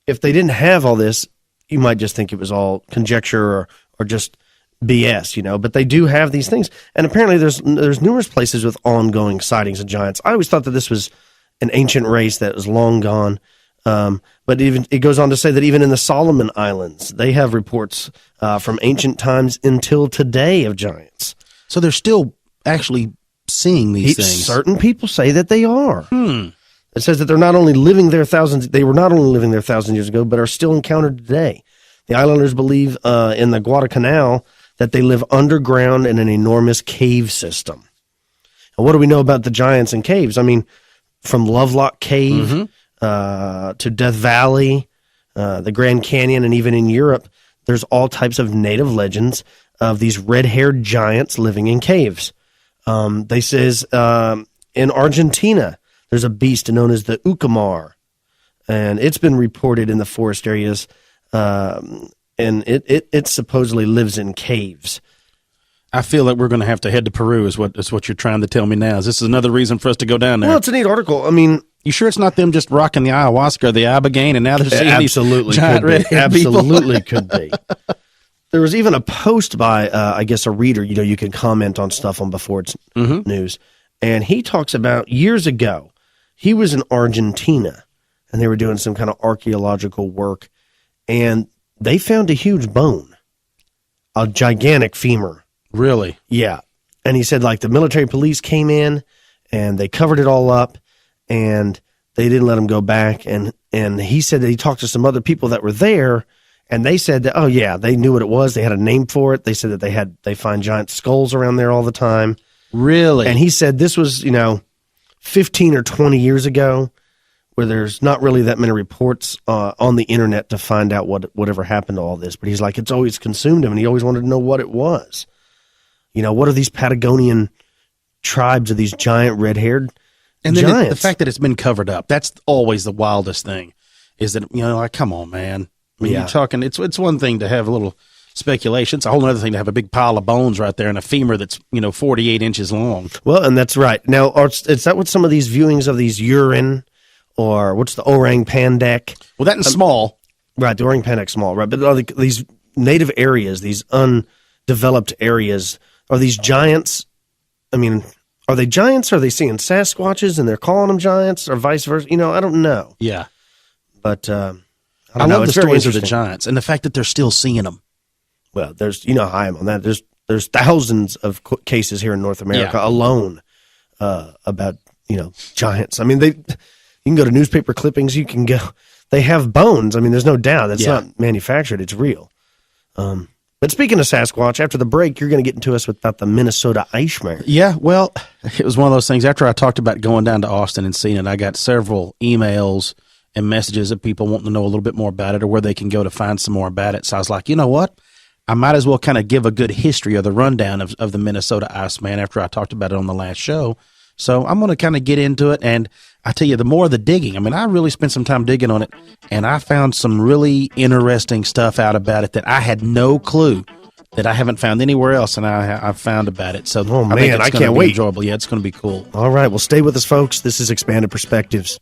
if they didn't have all this, you might just think it was all conjecture or just BS, but they do have these things. And apparently there's numerous places with ongoing sightings of giants. I always thought that this was an ancient race that was long gone. But even it goes on to say that even in the Solomon Islands, they have reports from ancient times until today of giants. So they're still actually seeing these things. Certain people say that they are. It says that they were not only living there thousands years ago, but are still encountered today. The islanders believe in the Guadalcanal that they live underground in an enormous cave system. And what do we know about the giants and caves? I mean, from Lovelock Cave to Death Valley, the Grand Canyon, and even in Europe, there's all types of native legends of these red-haired giants living in caves. They says in Argentina, there's a beast known as the Ucamar, and it's been reported in the forest areas, and it supposedly lives in caves. I feel like we're going to have to head to Peru is what you're trying to tell me now. Is this another reason for us to go down there? Well, it's a neat article. I mean, you sure it's not them just rocking the ayahuasca or the ibogaine, and now they're seeing these giant red-haired people? Absolutely could be. There was even a post by, I guess, a reader. You can comment on stuff on Before It's News, and he talks about years ago. He was in Argentina, and they were doing some kind of archaeological work, and they found a huge bone, a gigantic femur. Really? Yeah. And he said, like, the military police came in, and they covered it all up, and they didn't let them go back. And he said that he talked to some other people that were there, and they said that, oh, yeah, they knew what it was. They had a name for it. They said that they find giant skulls around there all the time. Really? And he said this was, 15 or 20 years ago, where there's not really that many reports on the internet to find out whatever happened to all this. But he's like, it's always consumed him, and he always wanted to know what it was. What are these Patagonian tribes of these giant red-haired and then giants? The fact that it's been covered up, that's always the wildest thing, is that, like, come on, man. I mean, you're talking, it's one thing to have a little speculation. It's a whole other thing to have a big pile of bones right there and a femur that's 48 inches long. Well, and that's right. Now, is that what some of these viewings of these urine, or what's the orang pandak? Well, that and small. Right, the orang pandak small, right? But these native areas, these undeveloped areas, are these giants? I mean, are they giants? Or are they seeing Sasquatches and they're calling them giants, or vice versa? I don't know. Yeah. But I love the It's very stories of the interesting. giants and the fact that they're still seeing them. Well, there's, how I am on that. There's thousands of cases here in North America alone about, giants. I mean, you can go to newspaper clippings. You can go, they have bones. I mean, there's no doubt. It's not manufactured. It's real. But speaking of Sasquatch, after the break, you're going to get into us about the Minnesota Iceman. Yeah, well, it was one of those things. After I talked about going down to Austin and seeing it, I got several emails and messages of people wanting to know a little bit more about it or where they can go to find some more about it. So I was like, you know what? I might as well kind of give a good history or the rundown of the Minnesota Iceman after I talked about it on the last show. So I'm going to kind of get into it. And I tell you, the more the digging, I mean, I really spent some time digging on it, and I found some really interesting stuff out about it that I had no clue that I haven't found anywhere else, and I've found about it. So Oh, I think man, it's I gonna can't be wait. enjoyable. Yeah, it's going to be cool. All right, well, stay with us, folks. This is Expanded Perspectives.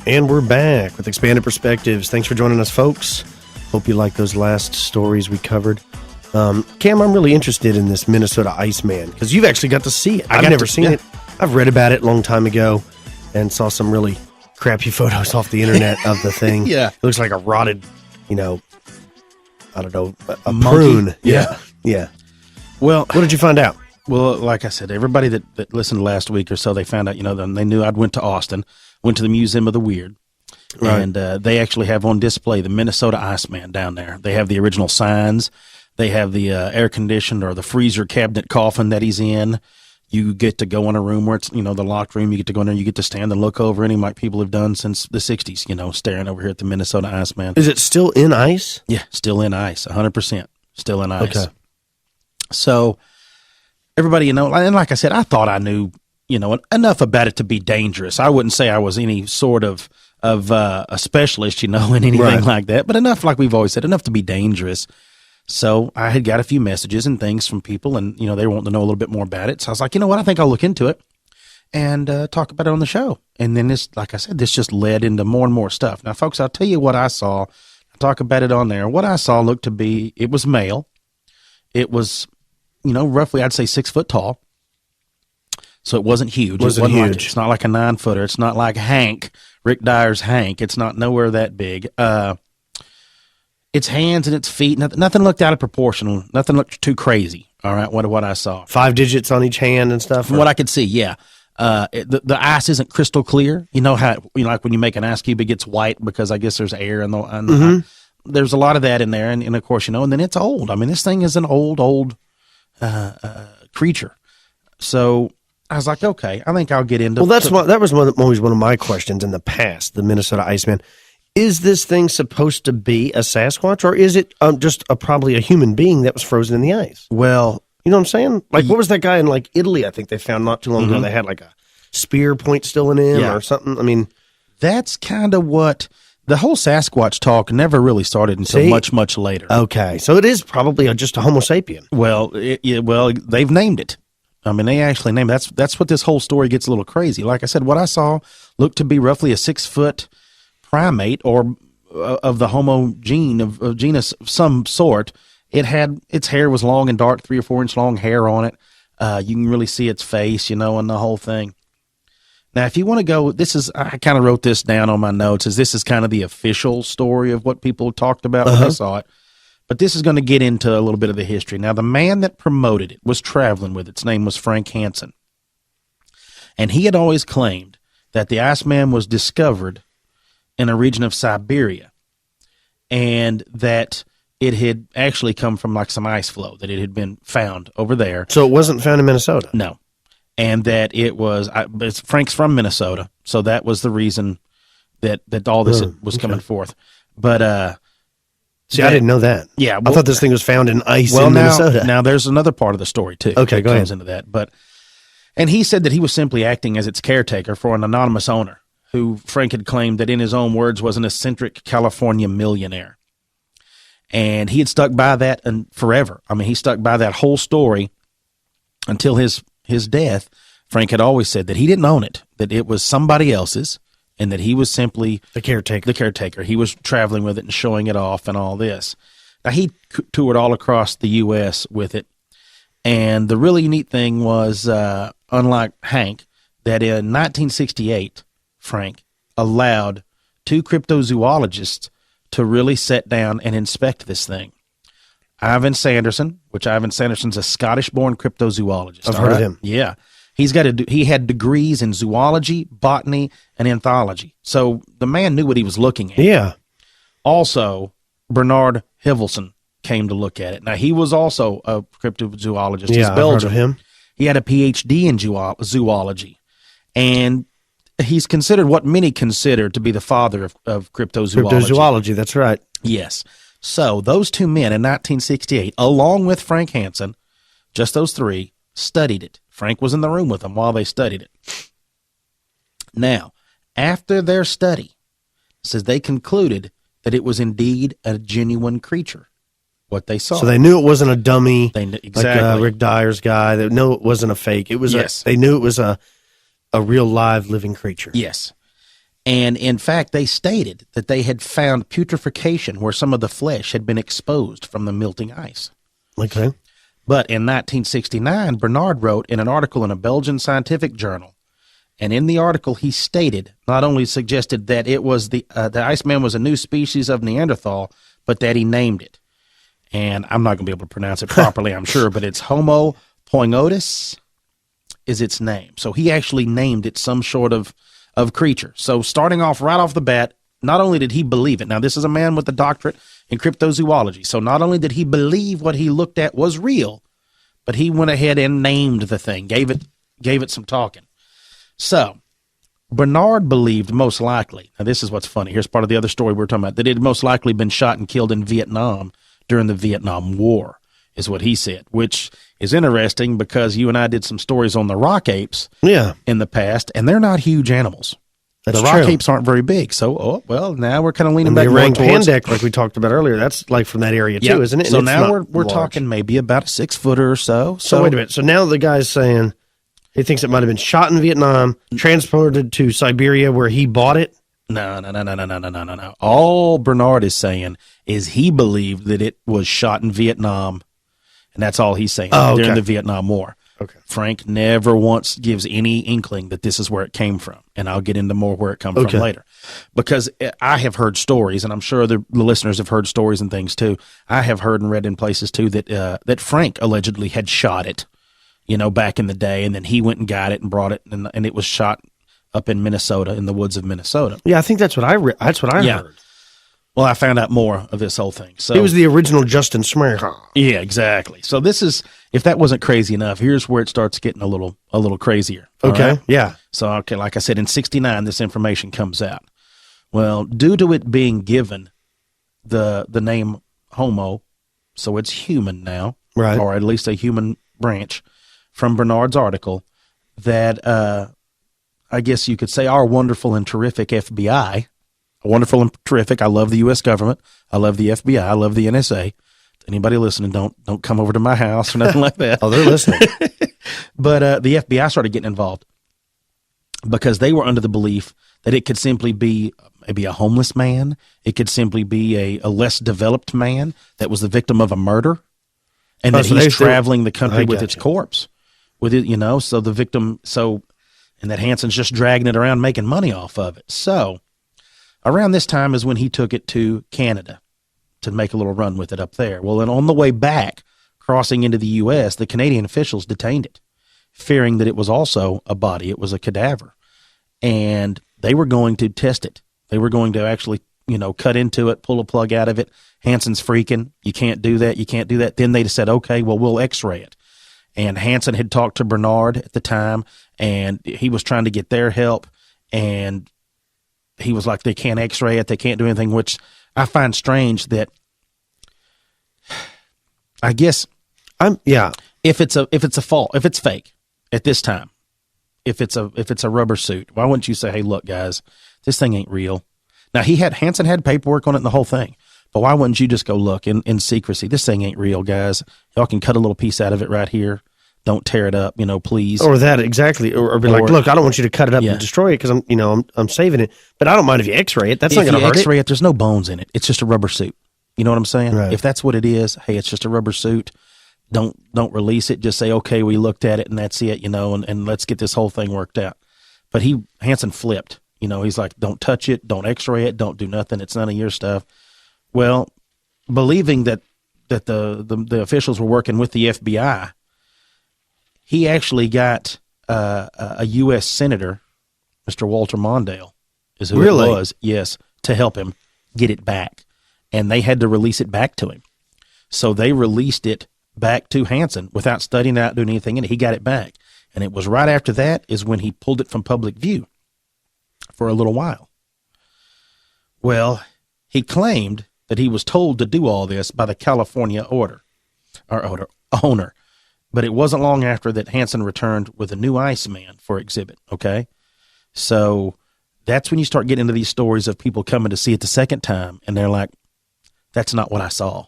And we're back with Expanded Perspectives. Thanks for joining us, folks. Hope you like those last stories we covered. Cam, I'm really interested in this Minnesota Iceman because you've actually got to see it. I've never seen it. I've read about it a long time ago and saw some really crappy photos off the internet of the thing. Yeah. It looks like a rotted, I don't know, a monkey? prune. Yeah. Yeah. Well, What did you find out? Well, like I said, everybody that listened last week or so, they found out, they knew I'd went to Austin, went to the Museum of the Weird, Right. and they actually have on display the Minnesota Iceman down there. They have the original signs. They have the air-conditioned or the freezer cabinet coffin that he's in. You get to go in a room where it's, the locked room. You get to go in there. You get to stand and look over any like people have done since the 60s, staring over here at the Minnesota Iceman. Is it still in ice? Yeah, still in ice, 100%. Still in ice. Okay. So everybody, and like I said, I thought I knew, enough about it to be dangerous. I wouldn't say I was any sort of a specialist, in anything Right. like that, but enough, like we've always said, enough to be dangerous. So I had got a few messages and things from people, and, they wanted to know a little bit more about it. So I was like, you know what, I think I'll look into it and talk about it on the show. And then this, like I said, this just led into more and more stuff. Now, folks, I'll tell you what I saw. I'll talk about it on there. What I saw looked to be, it was male. It was, roughly, I'd say 6 foot tall. So it wasn't huge. Wasn't Like, huge. it's not like a 9-footer. It's not like Hank, Rick Dyer's Hank. It's not nowhere that big. Its hands and its feet, nothing looked out of proportion. Nothing looked too crazy. All right, what I saw. 5 digits on each hand and stuff? From what I could see, yeah. The ice isn't crystal clear. You know how, like when you make an ice cube, it gets white because I guess there's air in the there's a lot of that in there. And of course, and then it's old. I mean, this thing is an old creature. So I was like, okay, I think I'll get into. Well, that was always one of my questions in the past. The Minnesota Iceman, is this thing supposed to be a Sasquatch, or is it just probably a human being that was frozen in the ice? Well, you know what I'm saying? Like, what was that guy in Italy? I think they found not too long ago. They had like a spear point still in him or something. I mean, that's kind of what the whole Sasquatch talk never really started until much later. Okay, so it is probably just a Homo sapien. Well, they've named it. I mean, they actually named it. That's what this whole story gets a little crazy. Like I said, what I saw looked to be roughly a 6 foot, primate or of the Homo gene of genus of some sort. Its hair was long and dark, 3 or 4 inch long hair on it. You can really see its face, and the whole thing. Now, if you want to go, I kind of wrote this down on my notes, as this is kind of the official story of what people talked about when I saw it. But this is going to get into a little bit of the history. Now, the man that promoted it was traveling with it. His name was Frank Hansen. And he had always claimed that the Iceman was discovered in a region of Siberia, and that it had actually come from like some ice flow, that it had been found over there. So it wasn't found in Minnesota? No. And that Frank's from Minnesota, so that was the reason that all this was coming forth. But see, I didn't know that. Yeah, I thought this thing was found in ice in Minnesota. Now there's another part of the story too. Okay, go ahead. Into that, and he said that he was simply acting as its caretaker for an anonymous owner, who Frank had claimed that, in his own words, was an eccentric California millionaire, and he had stuck by that and forever. I mean, he stuck by that whole story until his death. Frank had always said that he didn't own it, that it was somebody else's, and that he was simply the caretaker. He was traveling with it and showing it off and all this. Now, he toured all across the U.S. with it, and the really neat thing was, unlike Hank, that in 1968, Frank allowed 2 cryptozoologists to really sit down and inspect this thing. Ivan Sanderson, Ivan Sanderson's a Scottish-born cryptozoologist. I've heard of him. Yeah. He had degrees in zoology, botany, and anthology. So the man knew what he was looking at. Yeah. Also, Bernard Hivelson came to look at it. Now, he was also a cryptozoologist. Yeah, He's Belgian. I've heard of him. He had a PhD in zoology. And he's considered what many consider to be the father of cryptozoology. Cryptozoology, that's right. Yes. So those 2 men in 1968, along with Frank Hansen, just those 3, studied it. Frank was in the room with them while they studied it. Now, after their study, it says they concluded that it was indeed a genuine creature, what they saw. So they knew it wasn't a dummy, exactly. like Rick Dyer's guy. They knew it wasn't a fake. It was they knew it was a real live living creature. Yes. And in fact, they stated that they had found putrefaction where some of the flesh had been exposed from the melting ice. Okay. But in 1969, Bernard wrote in an article in a Belgian scientific journal, and in the article he stated, not only suggested that it was the Iceman was a new species of Neanderthal, but that he named it. And I'm not going to be able to pronounce it properly, I'm sure, but it's Homo poingotus is its name. So he actually named it some sort of creature. So starting off right off the bat, not only did he believe it, now this is a man with a doctorate in cryptozoology, so not only did he believe what he looked at was real, but he went ahead and named the thing, gave it some talking. So Bernard believed most likely, now this is what's funny, here's part of the other story we're talking about, that it had most likely been shot and killed in Vietnam during the Vietnam War, is what he said, which is interesting because you and I did some stories on the rock apes in the past, and they're not huge animals. That's the rock true. apes aren't very big, so now we're kind of leaning And back the more orang towards pandek, like we talked about earlier, that's like from that area too, isn't it? So And now it's we're not large. talking maybe about a 6-footer or so. So wait a minute. So now the guy's saying he thinks it might have been shot in Vietnam, transported to Siberia where he bought it. No. All Bernard is saying is he believed that it was shot in Vietnam, and that's all he's saying during the Vietnam War. Okay. Frank never once gives any inkling that this is where it came from, and I'll get into more where it comes from later. Because I have heard stories, and I'm sure the listeners have heard stories and things too. I have heard and read in places too that Frank allegedly had shot it, back in the day, and then he went and got it and brought it, and it was shot up in Minnesota, in the woods of Minnesota. Yeah, I think that's what I heard. Well, I found out more of this whole thing. So it was the original Justin Smerha. Yeah, exactly. So this is, if that wasn't crazy enough, here's where it starts getting a little crazier. Okay. Right? Yeah. So, like I said, in 1969, this information comes out. Well, due to it being given the name Homo, so it's human now, right? Or at least a human branch from Bernard's article, that I guess you could say our wonderful and terrific FBI, wonderful and terrific. I love the U.S. government. I love the FBI. I love the NSA. Anybody listening, don't come over to my house or nothing like that. Oh, they're listening. But the FBI started getting involved because they were under the belief that it could simply be maybe a homeless man. It could simply be a less developed man that was the victim of a murder, and that so he's they still- traveling the country I with got its you. corpse, with it, so the victim, and that Hansen's just dragging it around, making money off of it. So around this time is when he took it to Canada to make a little run with it up there. Well, and on the way back, crossing into the U.S., the Canadian officials detained it, fearing that it was also a body. It was a cadaver. And they were going to test it. They were going to actually, cut into it, pull a plug out of it. Hansen's freaking. You can't do that. You can't do that. Then they said, okay, well, we'll x-ray it. And Hansen had talked to Bernard at the time, and he was trying to get their help. And he was like, they can't x-ray it. They can't do anything, which I find strange that, I guess, if it's if it's fake at this time, if it's a rubber suit, why wouldn't you say, hey, look, guys, this thing ain't real? Now, Hansen had paperwork on it and the whole thing, but why wouldn't you just go look in secrecy? This thing ain't real, guys. Y'all can cut a little piece out of it right here. Don't tear it up, please. Or that, exactly. Or be like, look, I don't want you to cut it up and destroy it because I'm saving it, but I don't mind if you x-ray it. That's not going to hurt it. If you x-ray it, there's no bones in it. It's just a rubber suit. You know what I'm saying? Right. If that's what it is, hey, it's just a rubber suit. Don't release it. Just say, okay, we looked at it and that's it, and let's get this whole thing worked out. But Hansen flipped. He's like, don't touch it, don't x-ray it, don't do nothing. It's none of your stuff. Well, believing that the officials were working with the FBI, he actually got a U.S. Senator, Mr. Walter Mondale, is who Really? it was, yes, to help him get it back. And they had to release it back to him. So they released it back to Hansen without studying it out, doing anything in it. He got it back. And it was right after that is when he pulled it from public view for a little while. Well, he claimed that he was told to do all this by the California owner. But it wasn't long after that Hansen returned with a new Iceman for exhibit, okay? So that's when you start getting into these stories of people coming to see it the second time, and they're like, that's not what I saw.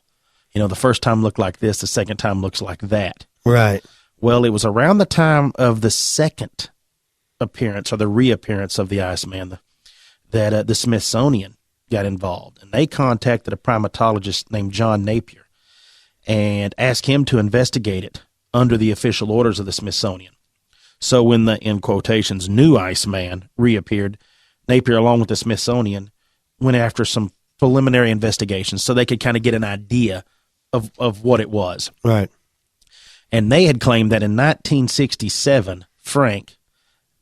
The first time looked like this, the second time looks like that. Right. Well, it was around the time of the second appearance or the reappearance of the Iceman that the Smithsonian got involved, and they contacted a primatologist named John Napier and asked him to investigate it under the official orders of the Smithsonian. So when the, in quotations, new Iceman reappeared, Napier, along with the Smithsonian, went after some preliminary investigations so they could kind of get an idea of what it was. Right. And they had claimed that in 1967, Frank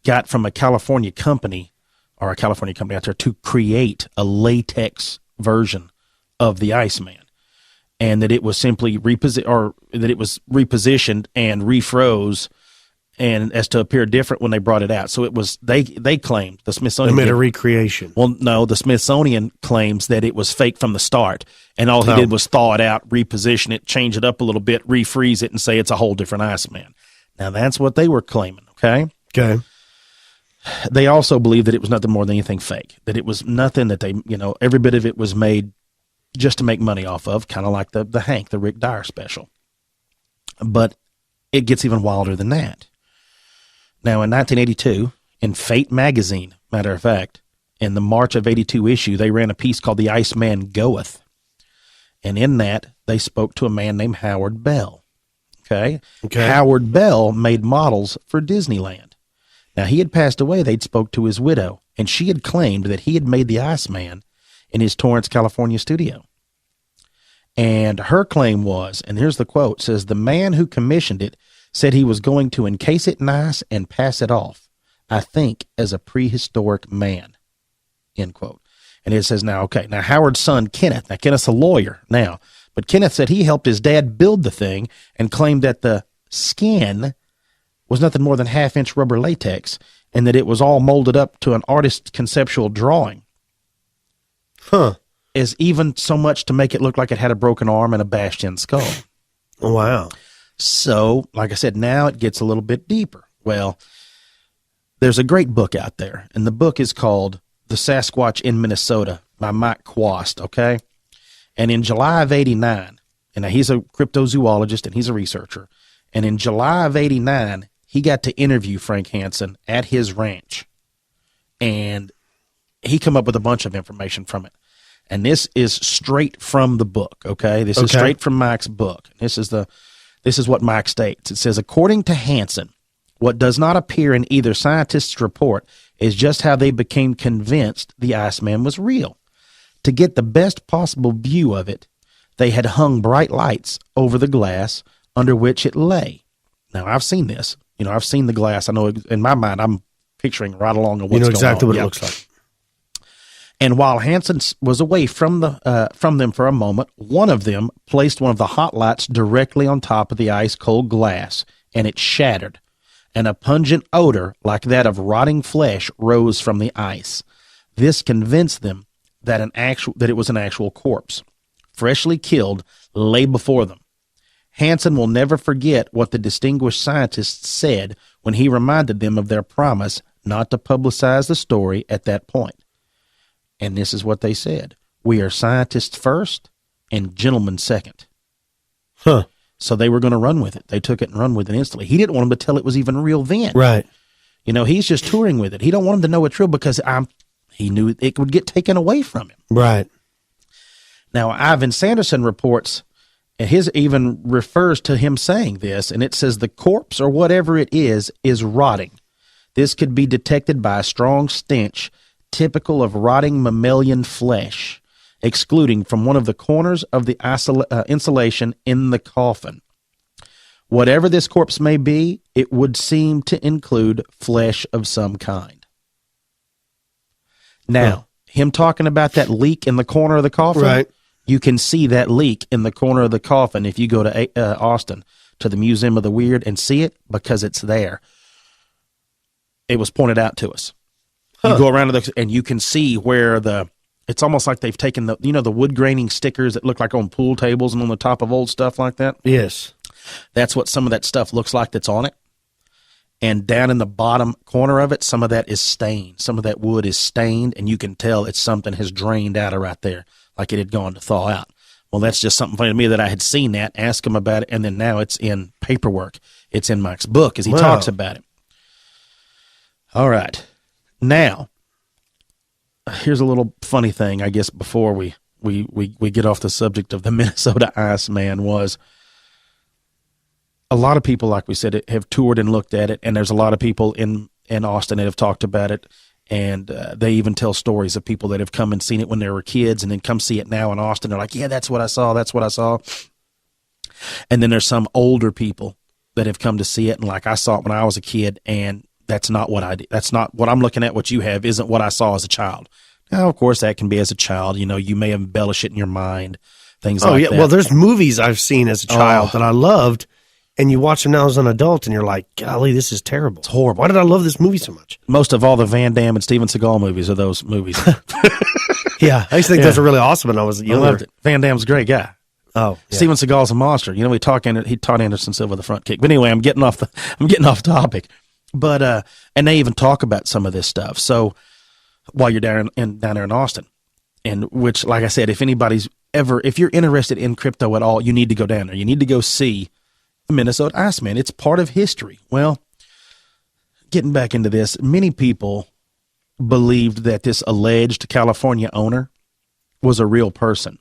got from a California company out there to create a latex version of the Iceman, and that it was simply repositioned and refroze, and as to appear different when they brought it out. So it was they claimed, the Smithsonian They made a recreation. Well, no, the Smithsonian claims that it was fake from the start, and all he did was thaw it out, reposition it, change it up a little bit, refreeze it, and say it's a whole different Iceman. Now that's what they were claiming. Okay. Okay. They also believed that it was nothing more than anything fake, that it was nothing that they, every bit of it was made just to make money off of, kind of like the Hank, the Rick Dyer special. But it gets even wilder than that. Now, in 1982, in Fate magazine, matter of fact, in the March of 82 issue, they ran a piece called The Iceman Goeth. And in that, they spoke to a man named Howard Bell. Okay. Howard Bell made models for Disneyland. Now, he had passed away. They'd spoke to his widow, and she had claimed that he had made the Iceman in his Torrance, California studio. And her claim was, and here's the quote, says, the man who commissioned it said he was going to encase it nice and pass it off, I think, as a prehistoric man, end quote. And it says, now Howard's son, Kenneth's a lawyer now, but Kenneth said he helped his dad build the thing and claimed that the skin was nothing more than half-inch rubber latex, and that it was all molded up to an artist's conceptual drawing. As even so much to make it look like it had a broken arm and a bashed-in skull. Wow. So, like I said, now it gets a little bit deeper. Well, there's a great book out there, and the book is called The Sasquatch in Minnesota by Mike Quast, okay? And in July of 89, and now he's a cryptozoologist and he's a researcher, and in July of 89, he got to interview Frank Hansen at his ranch. And he come up with a bunch of information from it. And this is straight from the book, okay? This is straight from Mike's book. This is what Mike states. It says, according to Hansen, what does not appear in either scientist's report is just how they became convinced the Iceman was real. To get the best possible view of it, they had hung bright lights over the glass under which it lay. Now, I've seen this. I've seen the glass. I know in my mind, I'm picturing right along what's going on. Exactly what it looks like. And while Hansen was away from them for a moment, one of them placed one of the hot lights directly on top of the ice-cold glass, and it shattered, and a pungent odor like that of rotting flesh rose from the ice. This convinced them that it was an actual corpse, freshly killed, lay before them. Hansen will never forget what the distinguished scientist said when he reminded them of their promise not to publicize the story at that point. And this is what they said. We are scientists first and gentlemen second. Huh. So they were going to run with it. They took it and run with it instantly. He didn't want them to tell it was even real then. Right. He's just touring with it. He don't want them to know it's real because he knew it would get taken away from him. Right. Now, Ivan Sanderson reports, and his even refers to him saying this, and it says the corpse or whatever it is rotting. This could be detected by a strong stench typical of rotting mammalian flesh, excluding from one of the corners of the insulation in the coffin. Whatever this corpse may be, it would seem to include flesh of some kind. Now, him talking about that leak in the corner of the coffin, right. You can see that leak in the corner of the coffin if you go to Austin, to the Museum of the Weird, and see it because it's there. It was pointed out to us. You go around and you can see where it's almost like they've taken the wood graining stickers that look like on pool tables and on the top of old stuff like that. Yes. That's what some of that stuff looks like that's on it. And down in the bottom corner of it, some of that is stained. Some of that wood is stained, and you can tell it's something has drained out of right there, like it had gone to thaw out. Well, that's just something funny to me that I had seen that, asked him about it, and then now it's in paperwork. It's in Mike's book as he talks about it. All right. Now, here's a little funny thing, I guess, before we get off the subject of the Minnesota Iceman was a lot of people, like we said, have toured and looked at it, and there's a lot of people in Austin that have talked about it, and they even tell stories of people that have come and seen it when they were kids and then come see it now in Austin. They're like, yeah, that's what I saw. And then there's some older people that have come to see it, and like, I saw it when I was a kid, and that's not what I did. That's not what I'm looking at. What you have isn't what I saw as a child. Now, of course, that can be as a child. You may embellish it in your mind, things like that. Well, there's movies I've seen as a child that I loved, and you watch them now as an adult, and you're like, golly, this is terrible. It's horrible. Why did I love this movie so much? Most of all the Van Damme and Steven Seagal movies are those movies. Yeah, I used to think those were really awesome when I was younger. I loved it. Van Damme's a great guy. Oh, yeah. Steven Seagal's a monster. He taught Anderson Silva the front kick. But anyway, I'm getting off topic. But and they even talk about some of this stuff. So while you're down there in Austin, and which, like I said, if you're interested in crypto at all, you need to go down there. You need to go see the Minnesota Iceman. It's part of history. Well, getting back into this, many people believed that this alleged California owner was a real person.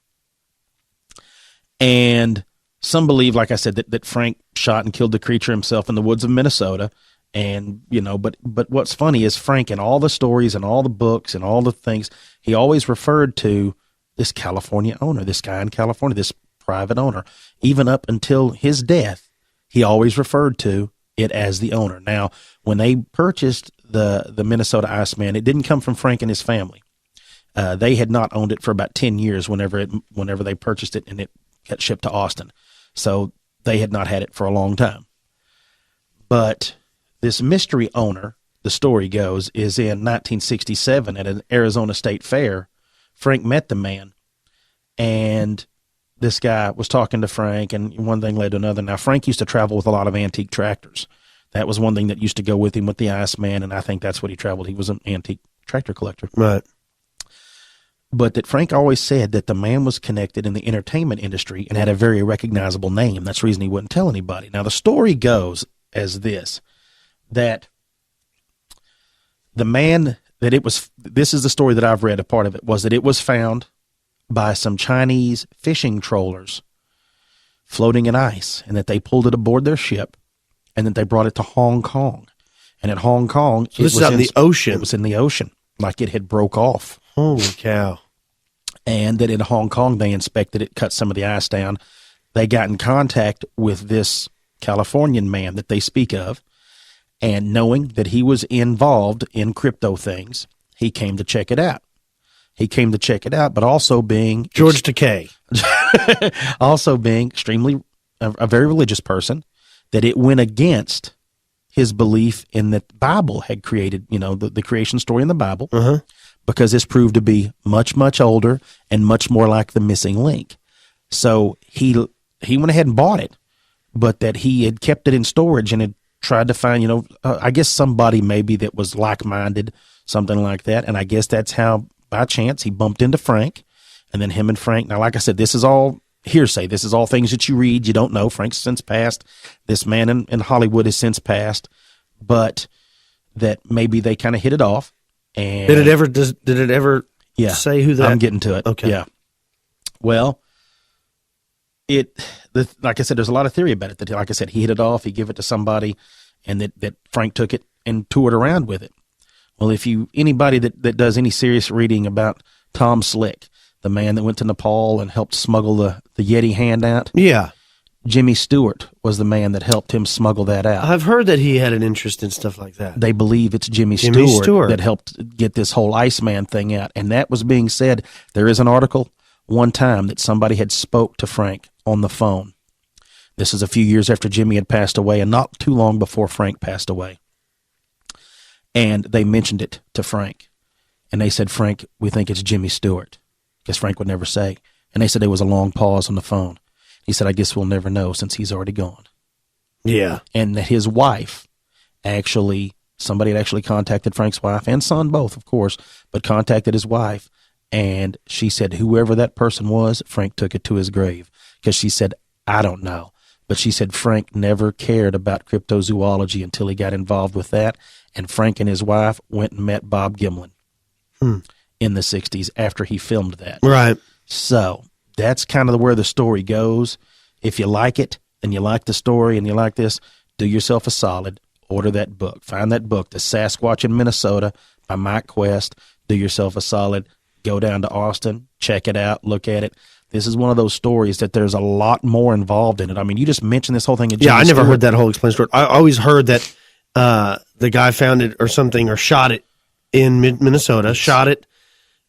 And some believe, like I said, that Frank shot and killed the creature himself in the woods of Minnesota. And, but what's funny is Frank, in all the stories and all the books and all the things, he always referred to this California owner, this guy in California, this private owner. Even up until his death, he always referred to it as the owner. Now, when they purchased the Minnesota Iceman, it didn't come from Frank and his family. They had not owned it for about 10 years whenever they purchased it, and it got shipped to Austin. So they had not had it for a long time. But this mystery owner, the story goes, is in 1967 at an Arizona State Fair. Frank met the man, and this guy was talking to Frank, and one thing led to another. Now, Frank used to travel with a lot of antique tractors. That was one thing that used to go with him with the Iceman, and I think that's what he traveled. He was an antique tractor collector. Right. But that Frank always said that the man was connected in the entertainment industry and had a very recognizable name. That's the reason he wouldn't tell anybody. Now, the story goes as this, that the man this is the story that I've read, a part of it was that it was found by some Chinese fishing trawlers floating in ice, and that they pulled it aboard their ship, and that they brought it to Hong Kong. And at Hong Kong, so this is out in the ocean. It was in the ocean, like it had broke off. Holy cow. And that in Hong Kong, they inspected it, cut some of the ice down. They got in contact with this Californian man that they speak of, and knowing that he was involved in crypto things, he came to check it out. But also being George Takei. Also being extremely a very religious person, that it went against his belief in that the Bible had created, the creation story in the Bible, because this proved to be much, much older and much more like the missing link. So he went ahead and bought it, but that he had kept it in storage and had tried to find, I guess somebody maybe that was like-minded, something like that. And I guess that's how, by chance, he bumped into Frank, and then him and Frank. Now, like I said, this is all hearsay. This is all things that you read. You don't know. Frank's since passed. This man in Hollywood has since passed, but that maybe they kind of hit it off. And did it ever say who that? I'm getting to it. Okay. Yeah. Well, like I said, there's a lot of theory about it. That, like I said, he hit it off. He gave it to somebody, and that Frank took it and toured around with it. Well, anybody that does any serious reading about Tom Slick, the man that went to Nepal and helped smuggle the Yeti hand out. Yeah. Jimmy Stewart was the man that helped him smuggle that out. I've heard that he had an interest in stuff like that. They believe it's Jimmy Stewart that helped get this whole Iceman thing out. And that was being said. There is an article one time that somebody had spoke to Frank on the phone. This is a few years after Jimmy had passed away, and not too long before Frank passed away. And they mentioned it to Frank. And they said, Frank, we think it's Jimmy Stewart. Because Frank would never say. And they said there was a long pause on the phone. He said, I guess we'll never know since he's already gone. Yeah. And that his wife somebody had actually contacted Frank's wife and son both, of course, but contacted his wife. And she said, whoever that person was, Frank took it to his grave. Because she said, I don't know. But she said Frank never cared about cryptozoology until he got involved with that. And Frank and his wife went and met Bob Gimlin in the 60s after he filmed that. Right. So that's kind of where the story goes. If you like it and you like the story and you like this, do yourself a solid. Order that book. Find that book, The Sasquatch in Minnesota by Mike Quest. Do yourself a solid. Go down to Austin. Check it out. Look at it. This is one of those stories that there's a lot more involved in it. I mean, you just mentioned this whole thing. Yeah, I never heard that whole explained story. I always heard that the guy found it or something, or shot it in Minnesota, shot it,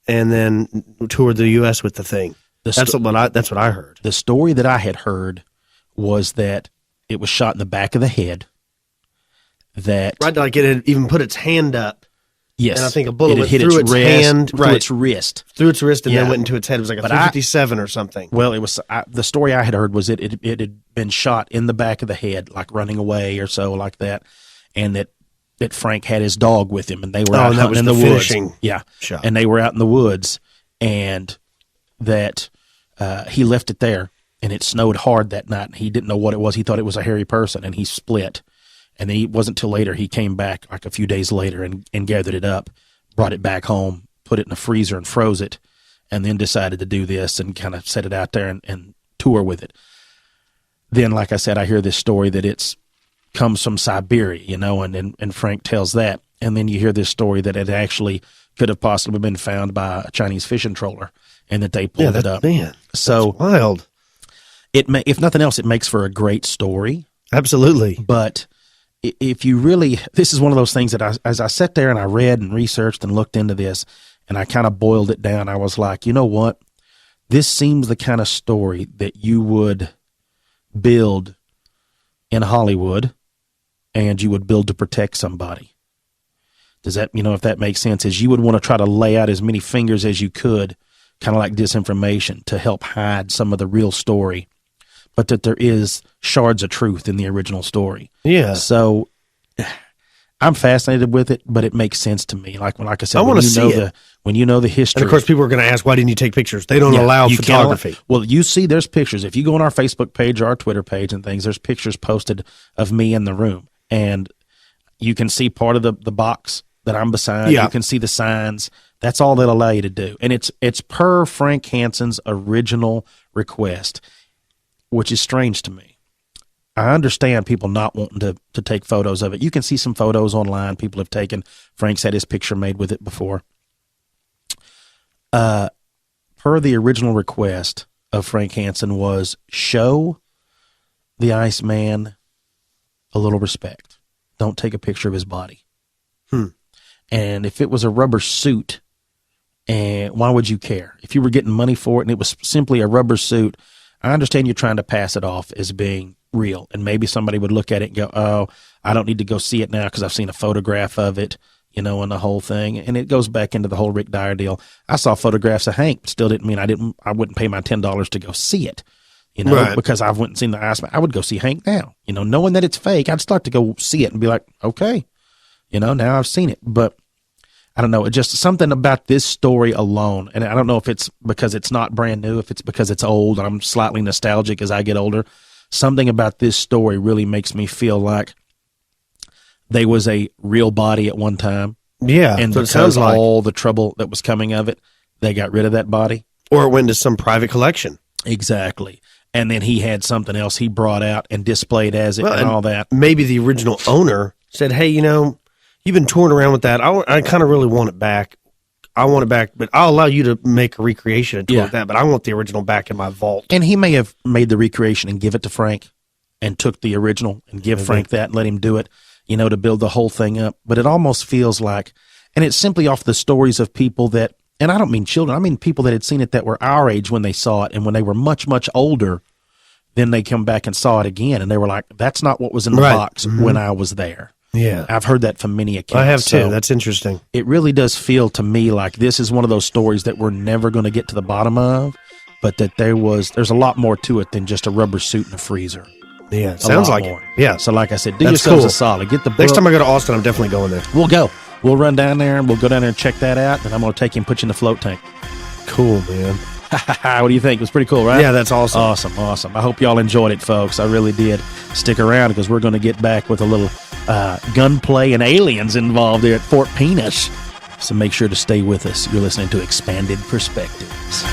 and then toured the U.S. with the thing. That's what I heard. The story that I had heard was that it was shot in the back of the head. That like it had even put its hand up. Yes, and I think a bullet went through its hand, through its wrist, and then went into its head. It was like a 357 or something. Well, it was the story I had heard was it had been shot in the back of the head, like running away or so, like that, and that Frank had his dog with him, and they were out hunting in the woods. Yeah, shot. And they were out in the woods, and that he left it there, and it snowed hard that night, and he didn't know what it was. He thought it was a hairy person, and he split. And then it wasn't till later he came back, like a few days later, and gathered it up, brought it back home, put it in a freezer and froze it, and then decided to do this and kind of set it out there and tour with it. Then, like I said, I hear this story that it's comes from Siberia, and Frank tells that. And then you hear this story that it actually could have possibly been found by a Chinese fishing troller, and that they pulled it up. Man, so that's wild. If nothing else, it makes for a great story. Absolutely. But if you really, this is one of those things that as I sat there and I read and researched and looked into this, and I kind of boiled it down, I was like, you know what? This seems the kind of story that you would build in Hollywood, and you would build to protect somebody. Does that, if that makes sense, is you would want to try to lay out as many fingers as you could, kind of like disinformation, to help hide some of the real story, but that there is shards of truth in the original story. Yeah. So I'm fascinated with it, but it makes sense to me. Like I said, when you know the history. And of course, people are going to ask, why didn't you take pictures? They don't allow photography. Well, you see, there's pictures. If you go on our Facebook page or our Twitter page and things, there's pictures posted of me in the room, and you can see part of the box that I'm beside. Yeah. You can see the signs. That's all they'll allow you to do. And it's per Frank Hansen's original request, which is strange to me. I understand people not wanting to take photos of it. You can see some photos online people have taken. Frank's had his picture made with it before. Per the original request of Frank Hansen was show the Iceman a little respect. Don't take a picture of his body. And if it was a rubber suit, and why would you care? If you were getting money for it and it was simply a rubber suit, I understand you're trying to pass it off as being real. And maybe somebody would look at it and go, oh, I don't need to go see it now because I've seen a photograph of it, you know, and the whole thing. And it goes back into the whole Rick Dyer deal. I saw photographs of Hank, but still didn't mean I wouldn't pay my $10 to go see it, you know, because I went and seen the Iceman. I would go see Hank now, you know, knowing that it's fake. I'd start to go see it and be like, okay, you know, now I've seen it. But I don't know, just something about this story alone. And I don't know if it's because it's not brand new, if it's because it's old and I'm slightly nostalgic as I get older. Something about this story really makes me feel like they was a real body at one time. Yeah. And so because of all the trouble that was coming of it, they got rid of that body. Or it went to some private collection. Exactly. And then he had something else he brought out and displayed as it and all that. Maybe the original owner said, hey, you know, you've been touring around with that. I kind of really want it back. I want it back, but I'll allow you to make a recreation and tour with that, but I want the original back in my vault. And he may have made the recreation and give it to Frank and took the original and give Frank that and let him do it, you know, to build the whole thing up. But it almost feels like, and it's simply off the stories of people that, and I don't mean children, I mean people that had seen it that were our age when they saw it, and when they were much, much older, then they come back and saw it again, and they were like, that's not what was in the box when I was there. Yeah. I've heard that from many accounts. I have too. That's interesting. It really does feel to me like this is one of those stories that we're never going to get to the bottom of, but that there's a lot more to it than just a rubber suit and a freezer. Yeah, it sounds like it. Yeah. So like I said, do yourselves a solid. Get the book. Next time I go to Austin, I'm definitely going there. We'll go. We'll run down there and we'll go down there and check that out, and I'm going to take you and put you in the float tank. Cool, man. What do you think? It was pretty cool, right? Yeah, that's awesome. Awesome. I hope y'all enjoyed it, folks. I really did. Stick around because we're going to get back with a little gunplay and aliens involved there at Fort Penis. So make sure to stay with us. You're listening to Expanded Perspectives.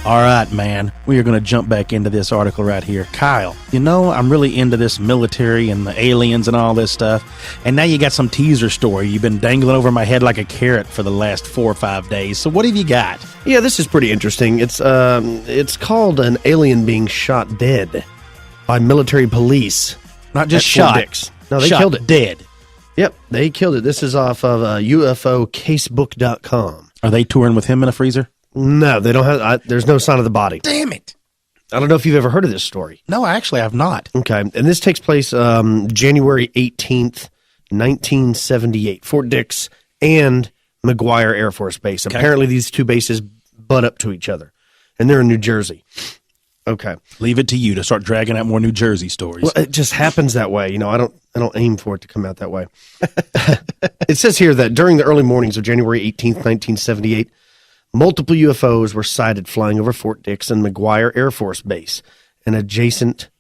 All right, man. We are going to jump back into this article right here. Kyle, you know, I'm really into this military and the aliens and all this stuff. And now you got some teaser story you've been dangling over my head like a carrot for the last 4 or 5 days. So what have you got? Yeah, this is pretty interesting. It's called An Alien Being Shot Dead by Military Police. Not just at Fort shot. Dix. No, they killed it. Dead. Yep, they killed it. This is off of UFOcasebook.com. Are they touring with him in a freezer? No, they don't have. There's no sign of the body. Damn it. I don't know if you've ever heard of this story. No, actually, I've not. Okay, and this takes place January 18th, 1978. Fort Dix and McGuire Air Force Base. Okay. Apparently, these two bases butt up to each other, and they're in New Jersey. Okay, leave it to you to start dragging out more New Jersey stories. Well, it just happens that way. You know, I don't aim for it to come out that way. It says here that during the early mornings of January 18th, 1978, multiple UFOs were sighted flying over Fort Dix and McGuire Air Force Base and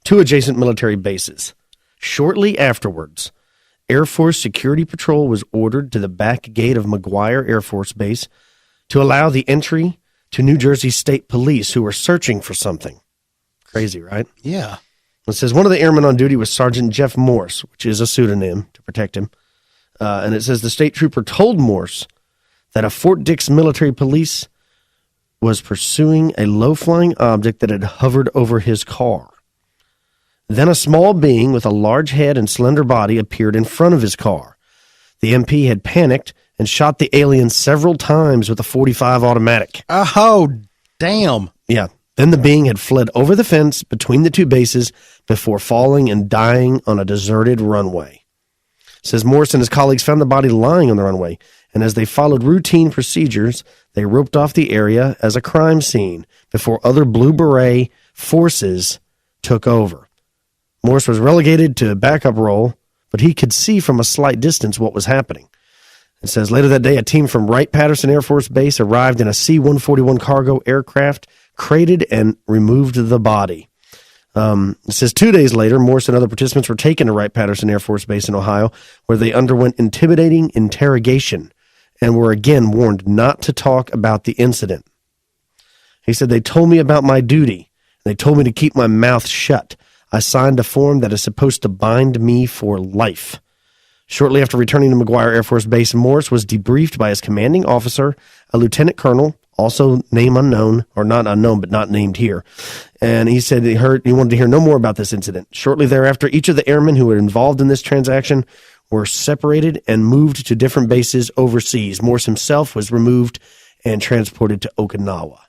two adjacent military bases. Shortly afterwards, Air Force Security Patrol was ordered to the back gate of McGuire Air Force Base to allow the entry to New Jersey State Police, who were searching for something. Crazy, right? Yeah. It says one of the airmen on duty was Sergeant Jeff Morse, which is a pseudonym to protect him. And it says the state trooper told Morse that a Fort Dix military police was pursuing a low-flying object that had hovered over his car. Then a small being with a large head and slender body appeared in front of his car. The MP had panicked and shot the alien several times with a .45 automatic. Oh, damn. Yeah. Then the being had fled over the fence between the two bases before falling and dying on a deserted runway. It says Morse and his colleagues found the body lying on the runway, and as they followed routine procedures, they roped off the area as a crime scene before other Blue Beret forces took over. Morse was relegated to a backup role, but he could see from a slight distance what was happening. It says later that day, a team from Wright-Patterson Air Force Base arrived in a C-141 cargo aircraft, crated and removed the body. It says 2 days later, Morse and other participants were taken to Wright-Patterson Air Force Base in Ohio, where they underwent intimidating interrogation and were again warned not to talk about the incident. He said, they told me about my duty. They told me to keep my mouth shut. I signed a form that is supposed to bind me for life. Shortly after returning to McGuire Air Force Base, Morse was debriefed by his commanding officer, a lieutenant colonel, also name unknown, or not unknown, but not named here. And he said he wanted to hear no more about this incident. Shortly thereafter, each of the airmen who were involved in this transaction were separated and moved to different bases overseas. Morse himself was removed and transported to Okinawa.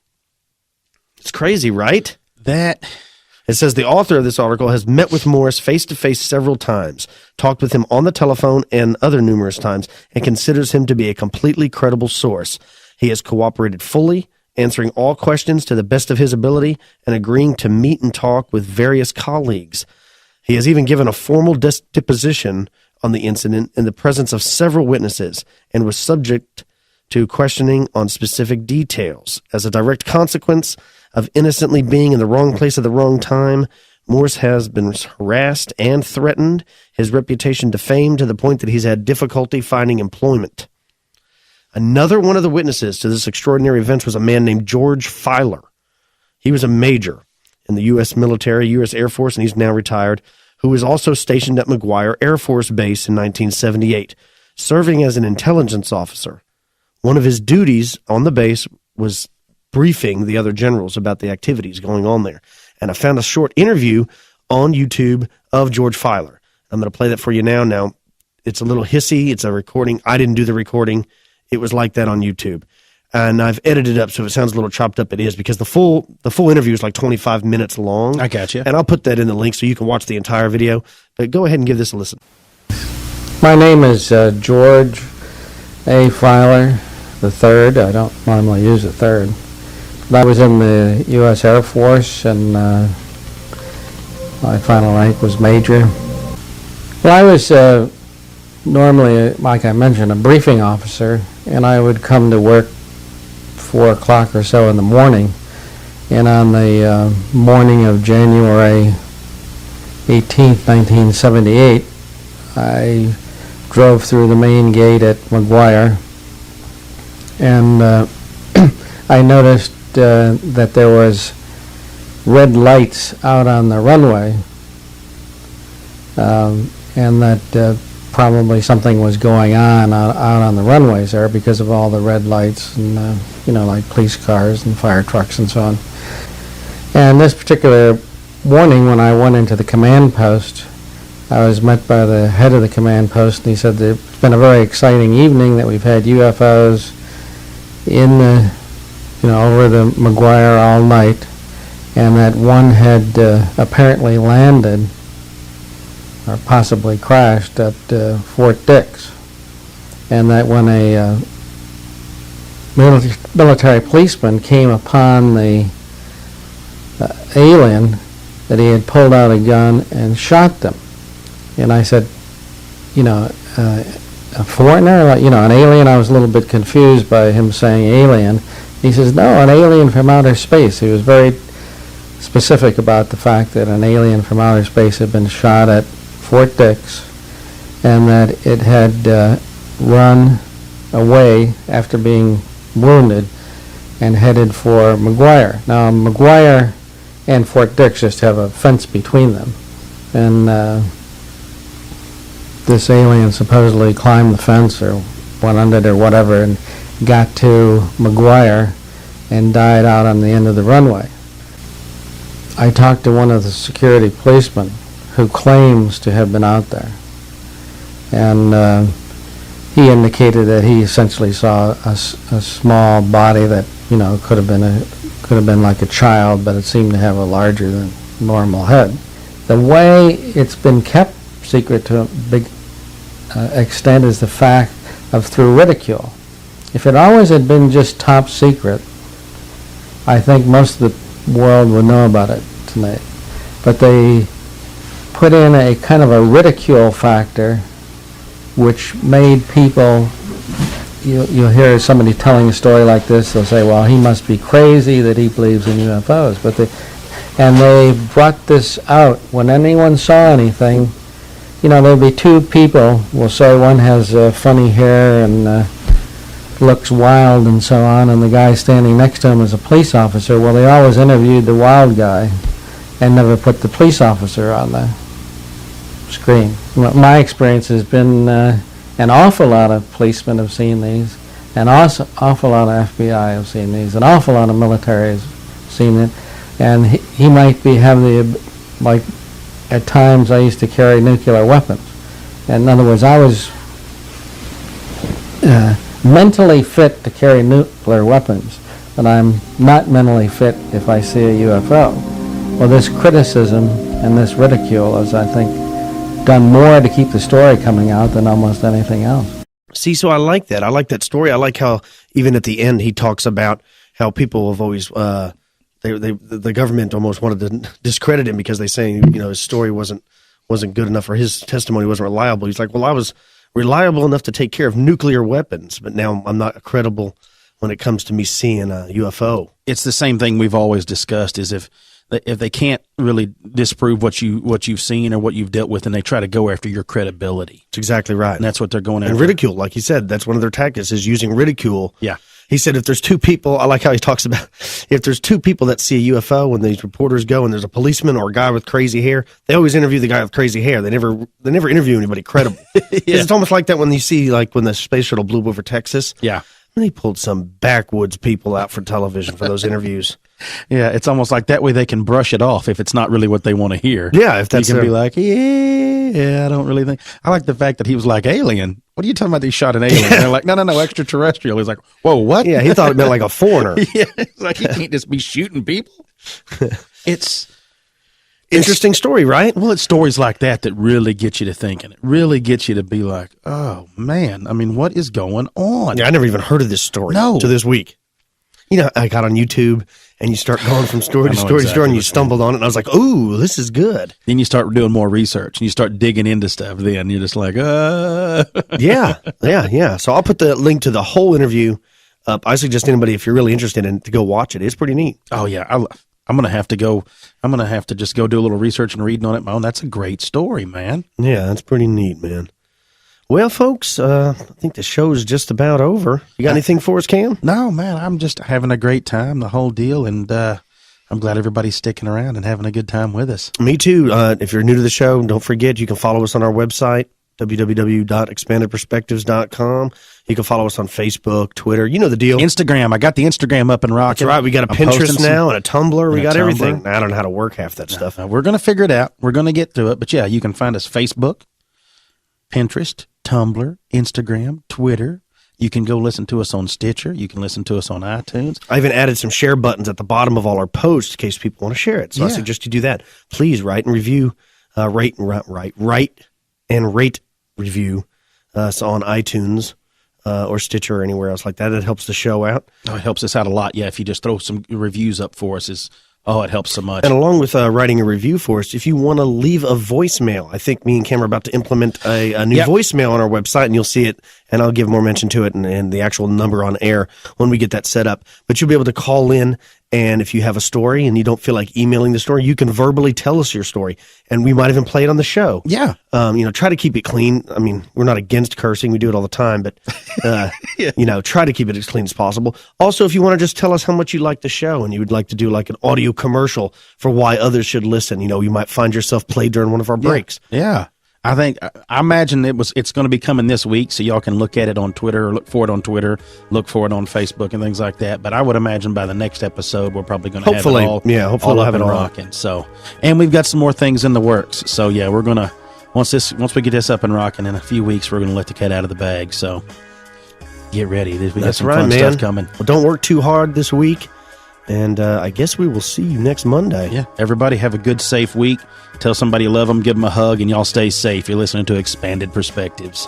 It's crazy, right? It says the author of this article has met with Morse face-to-face several times, talked with him on the telephone and other numerous times, and considers him to be a completely credible source. He has cooperated fully, answering all questions to the best of his ability, and agreeing to meet and talk with various colleagues. He has even given a formal deposition on the incident in the presence of several witnesses, and was subject to questioning on specific details. As a direct consequence of innocently being in the wrong place at the wrong time, Morse has been harassed and threatened, his reputation defamed to the point that he's had difficulty finding employment. Another one of the witnesses to this extraordinary event was a man named George Filer. He was a major in the U.S. military, U.S. Air Force, and he's now retired, who was also stationed at McGuire Air Force Base in 1978, serving as an intelligence officer. One of his duties on the base was briefing the other generals about the activities going on there. And I found a short interview on YouTube of George Filer. I'm going to play that for you now. Now, it's a little hissy. It's a recording. I didn't do the recording. It was like that on YouTube. And I've edited it up so if it sounds a little chopped up, it is, because the full interview is like 25 minutes long. I got you. And I'll put that in the link so you can watch the entire video. But go ahead and give this a listen. My name is George A. Filer III. I don't normally use the third. But I was in the U.S. Air Force, and my final rank was major. Well, I was normally, like I mentioned, a briefing officer, and I would come to work 4 o'clock or so in the morning. And on the morning of January 18th, 1978, I drove through the main gate at McGuire, and I noticed that there was red lights out on the runway, and that probably something was going on out on the runways there because of all the red lights and, like police cars and fire trucks and so on. And this particular morning when I went into the command post, I was met by the head of the command post, and he said that it's been a very exciting evening, that we've had UFOs in the, over the McGuire all night, and that one had apparently landed or possibly crashed at Fort Dix, and that when a military policeman came upon the alien, that he had pulled out a gun and shot them. And I said, a foreigner, an alien? I was a little bit confused by him saying alien. He says, no, an alien from outer space. He was very specific about the fact that an alien from outer space had been shot at Fort Dix, and that it had run away after being wounded and headed for McGuire. Now, McGuire and Fort Dix just have a fence between them, and this alien supposedly climbed the fence or went under it or whatever and got to McGuire and died out on the end of the runway. I talked to one of the security policemen who claims to have been out there, and he indicated that he essentially saw a small body that, you know, could have been like a child, but it seemed to have a larger than normal head. The way it's been kept secret to a big extent is the fact of through ridicule. If it always had been just top secret, I think most of the world would know about it tonight. But they put in a kind of a ridicule factor, which made people, you'll hear somebody telling a story like this, they'll say, well, he must be crazy that he believes in UFOs. And they brought this out. When anyone saw anything, you know, there'll be two people, we'll say one has funny hair and looks wild and so on, and the guy standing next to him is a police officer. Well, they always interviewed the wild guy and never put the police officer on the screen. My experience has been an awful lot of policemen have seen these, an awful lot of FBI have seen these, an awful lot of military has seen it, and he might have the, like, at times I used to carry nuclear weapons. In other words, I was mentally fit to carry nuclear weapons, but I'm not mentally fit if I see a UFO. Well, this criticism and this ridicule is, I think, done more to keep the story coming out than almost anything else. See, so I like that. I like that story. I like how even at the end he talks about how people have always the government almost wanted to discredit him because they say, you know, his story wasn't good enough or his testimony wasn't reliable. He's like, well, I was reliable enough to take care of nuclear weapons, but now I'm not credible when it comes to me seeing a UFO. It's the same thing we've always discussed, is if they can't really disprove what you've seen or what you've dealt with, and they try to go after your credibility. That's exactly right. And that's what they're going after. And ridicule, like you said, that's one of their tactics, is using ridicule. Yeah. He said if there's two people, I like how he talks about, if there's two people that see a UFO, when these reporters go and there's a policeman or a guy with crazy hair, they always interview the guy with crazy hair. They never interview anybody credible. Yeah. It's almost like that when you see, like, when the space shuttle blew over Texas. Yeah. And they pulled some backwoods people out for television for those interviews. Yeah, it's almost like that way they can brush it off if it's not really what they want to hear. Yeah, if that's you can be like, yeah, I don't really think. I like the fact that he was like, alien. What are you talking about? He shot an alien. And they're like, no, extraterrestrial. He's like, whoa, what? Yeah, he thought it meant like a foreigner. Yeah, it's like, you can't just be shooting people. It's interesting story, right? Well, it's stories like that really get you to thinking. It really gets you to be like, oh man, I mean, what is going on? Yeah, I never even heard of this story to this week. You know, I got on YouTube and you start going from story to story to story, and you stumbled on it, and I was like, ooh, this is good. Then you start doing more research and you start digging into stuff. Then you're just like, Yeah. So I'll put the link to the whole interview up. I suggest anybody, if you're really interested in, to go watch it. It's pretty neat. Oh yeah, I'm gonna have to go. I'm gonna have to just go do a little research and reading on it. Oh, that's a great story, man. Yeah, that's pretty neat, man. Well, folks, I think the show's just about over. You got anything for us, Cam? No, man, I'm just having a great time, the whole deal, and I'm glad everybody's sticking around and having a good time with us. Me too. If you're new to the show, don't forget you can follow us on our website, www.expandedperspectives.com. You can follow us on Facebook, Twitter. You know the deal. Instagram. I got the Instagram up and rocking. That's right. We got a Pinterest now and a Tumblr. We got everything. I don't know how to work half that stuff. We're going to figure it out. We're going to get through it. But yeah, you can find us Facebook, Pinterest, Tumblr, Instagram, Twitter. You can go listen to us on Stitcher. You can listen to us on iTunes. I even added some share buttons at the bottom of all our posts in case people want to share it. So I suggest you do that. Please write and review, rate and rate review us on iTunes or Stitcher or anywhere else like that. It helps the show out. Oh, it helps us out a lot. Yeah, if you just throw some reviews up for us, it helps so much. And along with writing a review for us, if you want to leave a voicemail, I think me and Cam are about to implement a new voicemail on our website, and you'll see it and I'll give more mention to it and the actual number on air when we get that set up. But you'll be able to call in, and if you have a story and you don't feel like emailing the story, you can verbally tell us your story, and we might even play it on the show. Yeah. Try to keep it clean. I mean, we're not against cursing. We do it all the time, but, try to keep it as clean as possible. Also, if you want to just tell us how much you like the show and you would like to do like an audio commercial for why others should listen, you might find yourself played during one of our breaks. Yeah. I imagine it's going to be coming this week, so y'all can look at it on Twitter, or look for it on Twitter, look for it on Facebook and things like that. But I would imagine by the next episode, we're probably going to have it all. Yeah, hopefully we'll have it all rocking. So, and we've got some more things in the works. So yeah, we're going to, once we get this up and rocking in a few weeks, we're going to let the cat out of the bag. So get ready. We got some fun stuff coming. Well, don't work too hard this week. And I guess we will see you next Monday. Yeah. Everybody have a good, safe week. Tell somebody you love them, give them a hug, and y'all stay safe. You're listening to Expanded Perspectives.